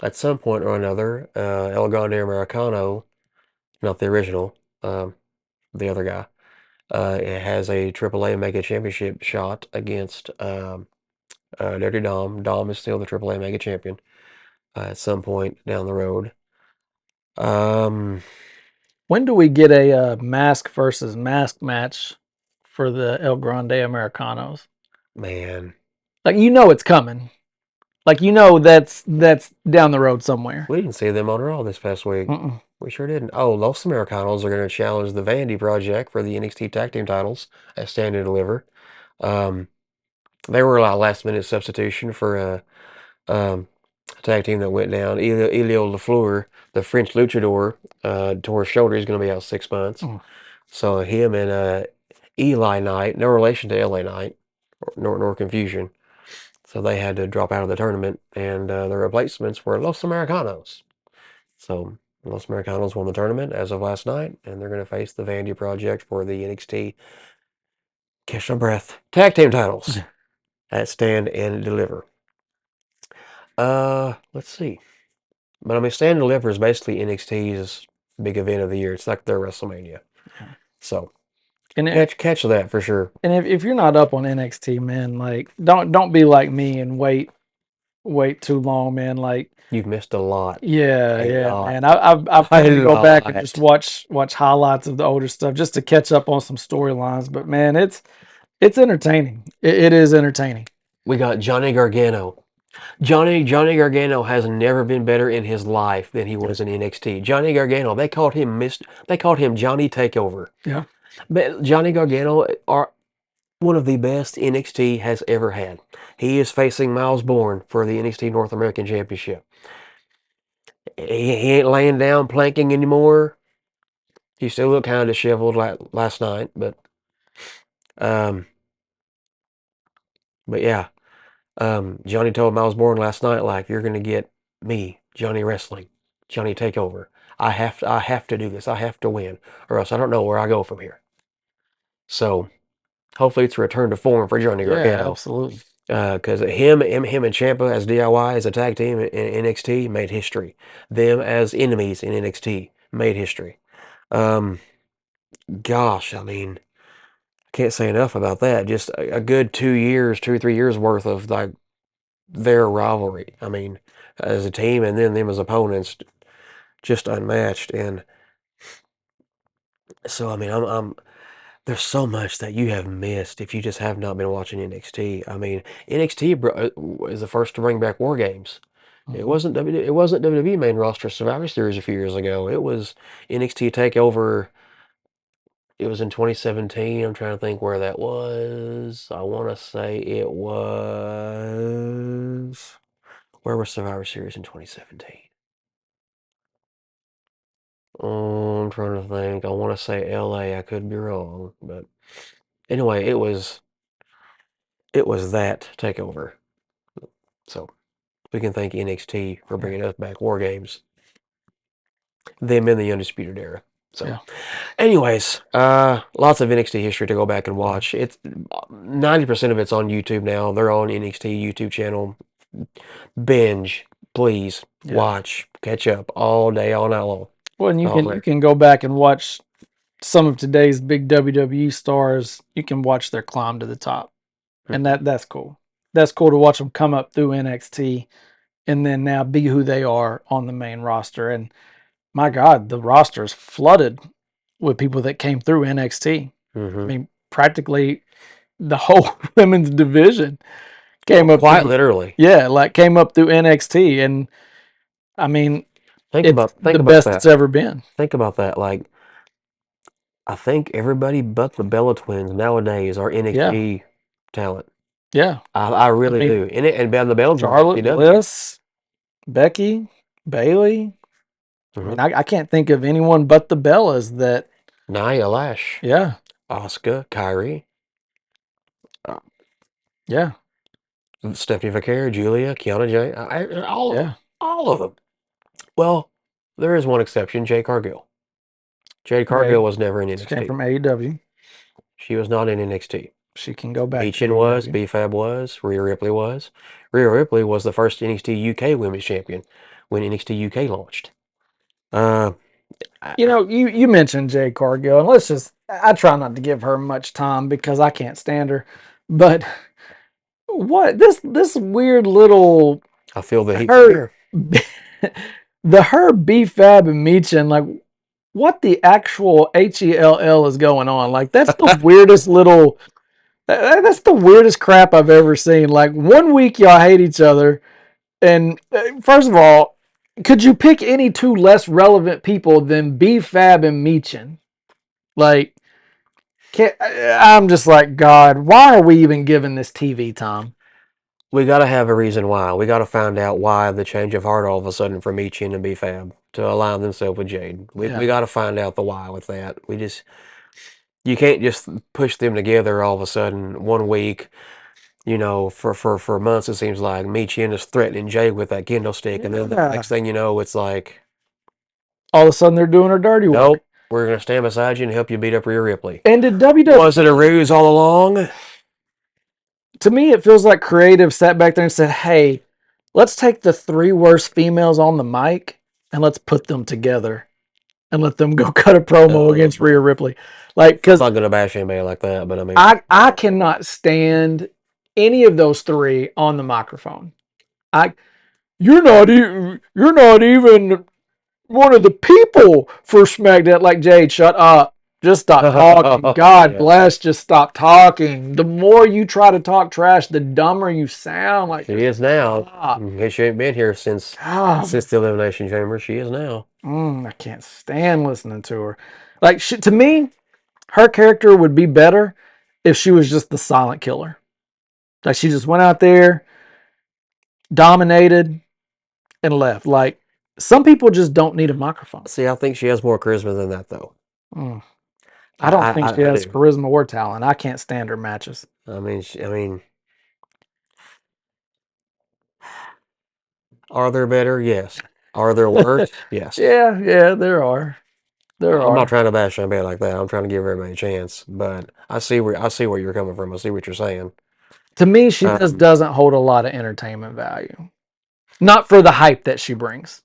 S2: At some point or another, El Grande Americano, not the original, the other guy, it has a AAA Mega Championship shot against Dirty Dom. Dom is still the AAA Mega Champion at some point down the road.
S1: when do we get a mask versus mask match for the El Grande Americanos?
S2: Man,
S1: Like it's coming. Like that's down the road somewhere.
S2: we didn't see them on Raw this past week.
S1: Mm-mm.
S2: We sure didn't. Oh, Los Americanos are going to challenge the Vandy Project for the NXT Tag Team titles at Stand and Deliver. Um, they were a last minute substitution for a tag team that went down. Elio Lafleur, the French luchador, tore his shoulder. He's going to be out 6 months.
S1: Mm.
S2: So him and Eli Knight, no relation to LA Knight, nor confusion. So they had to drop out of the tournament, and the replacements were Los Americanos. So Los Americanos won the tournament as of last night, and they're going to face the Vandy Project for the NXT, catch my breath, tag team titles at Stand and Deliver. Let's see. But I mean, Stand and Deliver is basically NXT's big event of the year. It's like their WrestleMania.
S1: Yeah.
S2: So
S1: And
S2: catch that for sure.
S1: And if you're not up on NXT, man, like don't be like me and wait too long, man. Like
S2: You've missed a lot.
S1: yeah,
S2: lot.
S1: man. I've had to go back and
S2: lot.
S1: just watch highlights of the older stuff just to catch up on some storylines. But man, it's entertaining. It is entertaining.
S2: We got Johnny Gargano. Johnny Gargano has never been better in his life than he was in NXT. Johnny Gargano, they called him Johnny Takeover.
S1: Yeah.
S2: But Johnny Gargano are one of the best NXT has ever had. He is facing Miles Bourne for the NXT North American Championship. He ain't laying down planking anymore. He still looked kind of disheveled last night, but yeah. Johnny told Miles Bourne last night, like, you're gonna get me, Johnny Wrestling, Johnny Takeover. I have to do this. I have to win, or else I don't know where I go from here. So hopefully it's a return to form for Johnny Gargano.
S1: Yeah, absolutely.
S2: Because him and Ciampa as DIY as a tag team in NXT made history. Them as enemies in NXT made history. Gosh, I mean, I can't say enough about that. Just a good 2 or 3 years worth of like their rivalry. I mean, as a team and then them as opponents, just unmatched. And so, I mean, I'm there's so much that you have missed if you just have not been watching NXT. I mean, NXT is the first to bring back War Games.
S1: Mm-hmm.
S2: It wasn't WWE main roster Survivor Series a few years ago. It was NXT Takeover. It was in 2017. I'm trying to think where that was. I want to say it was. Where was Survivor Series in 2017? I'm trying to think. I want to say LA. I could be wrong, but anyway, it was that takeover. So we can thank NXT for bringing us back War Games. Them in the Undisputed Era. So,
S1: Yeah.
S2: anyways, lots of NXT history to go back and watch. It's 90% of it's on YouTube now. They're on NXT YouTube channel. Binge, please watch, catch up all day, all night long.
S1: Well, and you can go back and watch some of today's big WWE stars. You can watch their climb to the top, and that's cool. That's cool to watch them come up through NXT, and then now be who they are on the main roster. And my God, the roster is flooded with people that came through NXT. I mean, practically the whole women's division came up
S2: quite literally.
S1: Yeah, like came up through NXT, and I mean,
S2: think
S1: it's
S2: about
S1: the
S2: that.
S1: best it's ever been.
S2: Think about that. Like I think everybody but the Bella Twins nowadays are
S1: Yeah,
S2: NXT talent.
S1: yeah.
S2: I
S1: I
S2: really
S1: mean,
S2: do. And the Bella Twins
S1: Charlotte,
S2: FCW.
S1: Bliss, Becky, Bailey. I
S2: Hmm.
S1: mean, I can't think of anyone but the Bellas that.
S2: Nia Lash,
S1: Yeah,
S2: Asuka, Kyrie, uh,
S1: yeah,
S2: Stephanie Vaquer, Julia, Kiana Jay, all of them.
S1: yeah.
S2: All of them. Well, there is one exception, Jade Cargill. Jade
S1: Okay,
S2: Cargill was never in
S1: she came
S2: NXT.
S1: from AEW.
S2: She was not in NXT.
S1: She can go back to
S2: Meechin was,
S1: AEW.
S2: B-Fab was, Rhea Ripley was. Rhea Ripley was the first NXT UK Women's Champion when NXT UK launched. Uh, I,
S1: You know, you mentioned Jade Cargill, and I try not to give her much time because I can't stand her. But what this weird little
S2: I feel the heat from
S1: her
S2: here.
S1: her B Fab and Meechin, like what the actual HELL is going on? Like that's the weirdest crap I've ever seen. Like one week y'all hate each other, and first of all, could you pick any two less relevant people than B Fab and Meechin? Like, I'm just like, God, why are we even giving this TV time?
S2: We got to have a reason why. We got to find out why the change of heart all of a sudden from Meechin and B-Fab to align themselves with Jade. We
S1: Yeah.
S2: got to find out the why with that. You can't just push them together all of a sudden one week. For months it seems like Meechin is threatening Jade with that kendo stick, and then the
S1: Yeah.
S2: next thing you know, it's like,
S1: All of a sudden they're doing her dirty work.
S2: nope, we're gonna stand beside you and help you beat up Rhea Ripley.
S1: And did WWE,
S2: Was it a ruse all along?
S1: to me, it feels like creative sat back there and said, hey, let's take the three worst females on the mic and let's put them together and let them go cut a promo against Rhea Ripley. Like,
S2: I'm
S1: because
S2: not gonna bash anybody like that, but I mean,
S1: I cannot stand any of those three on the microphone. I you're not even one of the people for SmackDown. Like Jade, shut up. Just stop talking. God
S2: yeah,
S1: bless, just stop talking. The more you try to talk trash, the dumber you sound. Like
S2: she
S1: just
S2: is now.
S1: stop.
S2: She ain't been here
S1: God,
S2: since the Elimination Chamber. She is now.
S1: I can't stand listening to her. Like to me, her character would be better if she was just the silent killer. Like she just went out there, dominated, and left. Like some people just don't need a microphone.
S2: See, I think she has more charisma than that, though.
S1: Mm. I don't think she
S2: I
S1: has
S2: do.
S1: charisma or talent. I can't stand her matches.
S2: I mean, are there better? Yes. Are there worse? Yes.
S1: Yeah, yeah, there are. There
S2: I'm not
S1: are.
S2: trying to bash anybody like that. I'm trying to give everybody a chance, but I see where you're coming from. I see what you're saying.
S1: To me, she just
S2: Um,
S1: doesn't hold a lot of entertainment value. Not for the hype that she brings.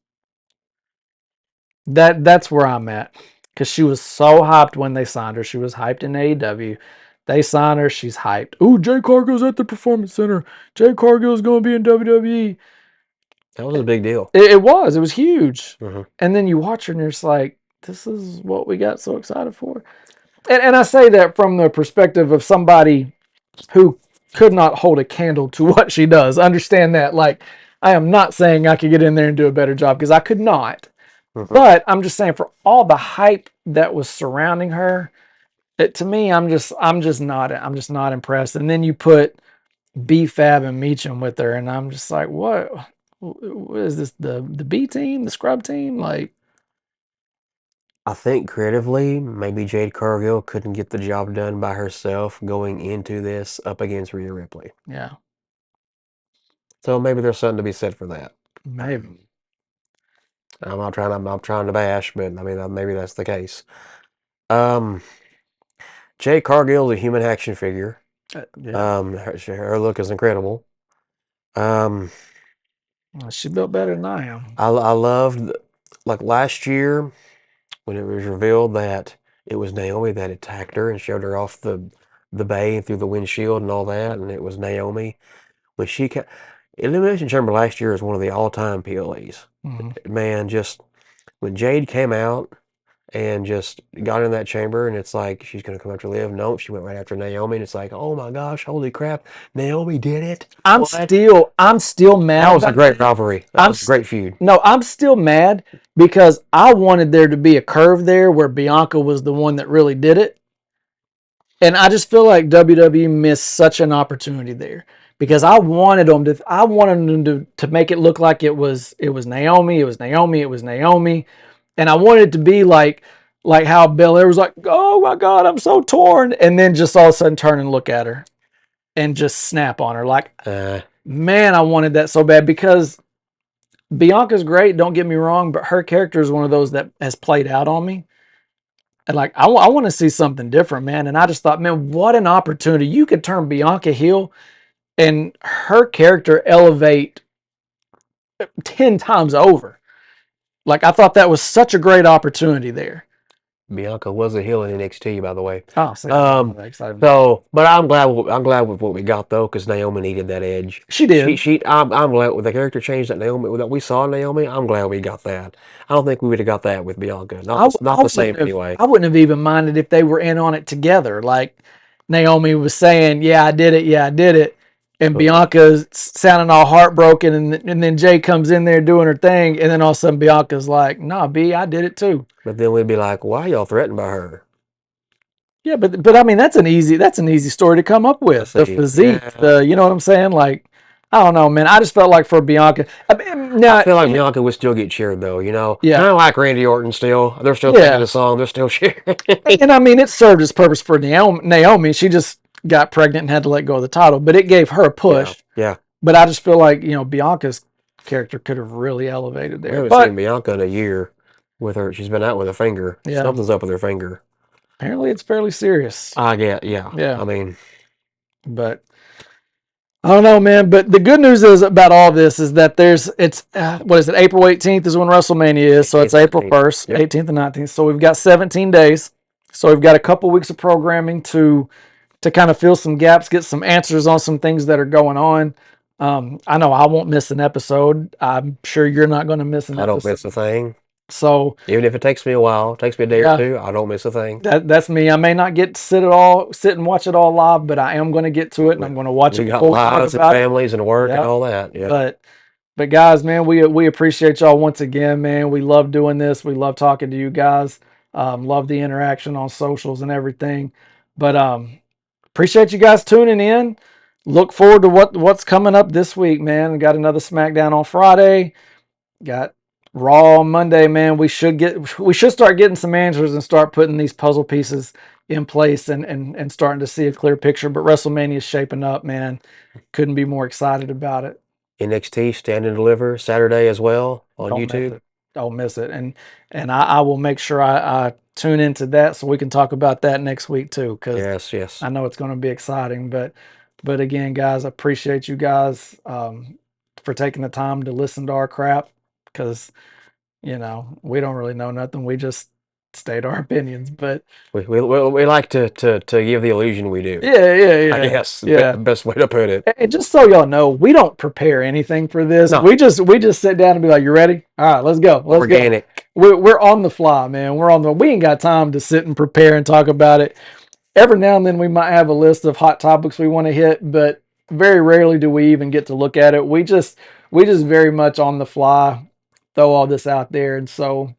S1: That's where I'm at. Because she was so hyped when they signed her. She was hyped in AEW. They sign her, she's hyped. Ooh, Jay Cargill's at the Performance Center. Jay Cargill's going to be in WWE.
S2: that was a big deal.
S1: It was. It was huge.
S2: Hmm.
S1: And then you watch her and you're just like, this is what we got so excited for. And I say that from the perspective of somebody who could not hold a candle to what she does. Understand that. Like, I am not saying I could get in there and do a better job because I could not.
S2: Hmm.
S1: But I'm just saying for all the hype that was surrounding her, to me, I'm just not impressed. And then you put B Fab and Meacham with her, and I'm just like, what is this? The B team, the scrub team? Like,
S2: I think creatively, maybe Jade Cargill couldn't get the job done by herself going into this up against Rhea Ripley.
S1: yeah,
S2: So maybe there's something to be said for that.
S1: maybe.
S2: I'm not trying to bash, but I mean, maybe that's the case. Um, Jade Cargill is a human action figure.
S1: Yeah,
S2: Her look is incredible. Um,
S1: she built better than I am.
S2: I loved, like last year when it was revealed that it was Naomi that attacked her and showed her off the bay through the windshield and all that, and it was Naomi when she came. Elimination Chamber last year is one of the all-time PLEs.
S1: Mhm.
S2: Man, just when Jade came out and just got in that chamber, and it's like she's gonna come after Liv. Nope, she went right after Naomi, and it's like, oh my gosh, holy crap, Naomi did it.
S1: I'm
S2: What?
S1: still mad.
S2: That was a
S1: about
S2: great rivalry. That
S1: I'm
S2: was a great feud.
S1: No, I'm still mad because I wanted there to be a curve there where Bianca was the one that really did it. And I just feel like WWE missed such an opportunity there because I wanted them to make it look like it was Naomi, it was Naomi, it was Naomi. And I wanted it to be like how Belair was like, "Oh my god, I'm so torn." And then just all of a sudden turn and look at her and just snap on her. Like, man, I wanted that so bad because Bianca's great, don't get me wrong, but her character is one of those that has played out on me. And like, I want to see something different, man. And I just thought, man, what an opportunity. You could turn Bianca heel and her character elevate 10 times over. Like, I thought that was such a great opportunity there.
S2: Bianca was a heel in NXT, by the way.
S1: Oh, so,
S2: But I'm glad with what we got though, because Naomi needed that edge.
S1: She did.
S2: I'm glad with the character change that Naomi that we saw in Naomi. I'm glad we got that. I don't think we would have got that with Bianca. Not the same anyway.
S1: I wouldn't have even minded if they were in on it together. Like Naomi was saying, "Yeah, I did it. Yeah, I did it." And Bianca's sounding all heartbroken, and then Jay comes in there doing her thing, and then all of a sudden Bianca's like, "Nah, B, I did it too."
S2: But then we'd be like, "Why are y'all threatened by her?"
S1: Yeah, but I mean that's an easy story to come up with. The physique, you know what I'm saying? Like, I don't know, man. I just felt like for Bianca,
S2: I feel like Bianca would still get cheered though, you know.
S1: Yeah.
S2: Kind of like Randy Orton still. They're still singing the song. They're still cheering.
S1: And I mean, it served its purpose for Naomi. She just got pregnant and had to let go of the title, but it gave her a push.
S2: Yeah.
S1: But I just feel like, you know, Bianca's character could have really elevated there.
S2: We haven't seen Bianca in a year with her. She's been out with a finger.
S1: Yeah.
S2: Something's up with her finger.
S1: Apparently it's fairly serious.
S2: I get, yeah. I mean,
S1: but I don't know, man. But the good news is about all this is that what is it? April 18th is when WrestleMania is. So it's April 1st, 18th and 19th. So we've got 17 days. So we've got a couple weeks of programming to kind of fill some gaps, get some answers on some things that are going on. I know I won't miss an episode. I'm sure you're not going to miss an episode.
S2: I don't miss a thing.
S1: So
S2: even if it takes me a while, takes me a day or two, I don't miss a thing.
S1: That's me. I may not get to sit and watch it all live, but I am going to get to it, and I'm going to watch it.
S2: We got lives and families and work and all that. Yeah.
S1: But guys, man, we appreciate y'all once again, man. We love doing this. We love talking to you guys. Love the interaction on socials and everything. But appreciate you guys tuning in. Look forward to what's coming up this week, man. We got another SmackDown on Friday. Got Raw on Monday, man. We should start getting some answers and start putting these puzzle pieces in place and starting to see a clear picture. But WrestleMania is shaping up, man. Couldn't be more excited about it.
S2: NXT Stand and Deliver Saturday as well on YouTube.
S1: Don't miss it. And I will make sure I tune into that so we can talk about that next week too. Because
S2: yes.
S1: I know it's going to be exciting. But again, guys, I appreciate you guys for taking the time to listen to our crap. Because, you know, we don't really know nothing. We just state our opinions, but
S2: we like to give the illusion we do.
S1: Yeah.
S2: I guess the best way to put it.
S1: And just so y'all know, we don't prepare anything for this. No. We just sit down and be like, "You ready? All right, let's go. Let's
S2: Organic.
S1: Go." We're on the fly, man. We ain't got time to sit and prepare and talk about it. Every now and then we might have a list of hot topics we want to hit, but very rarely do we even get to look at it. We just very much on the fly throw all this out there, and so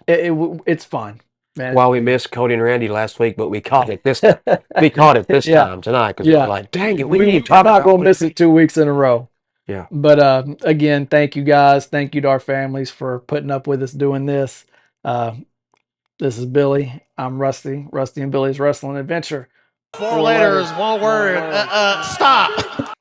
S1: it's fun, man.
S2: While we missed Cody and Randy last week, but we caught it this time. We caught it this time tonight because we're like, dang it, we're
S1: not gonna miss it 2 weeks in a row.
S2: Yeah.
S1: But again, thank you guys. Thank you to our families for putting up with us doing this. This is Billy. I'm Rusty. Rusty and Billy's Wrestling Adventure.
S3: 4 letters, 1 word. Stop.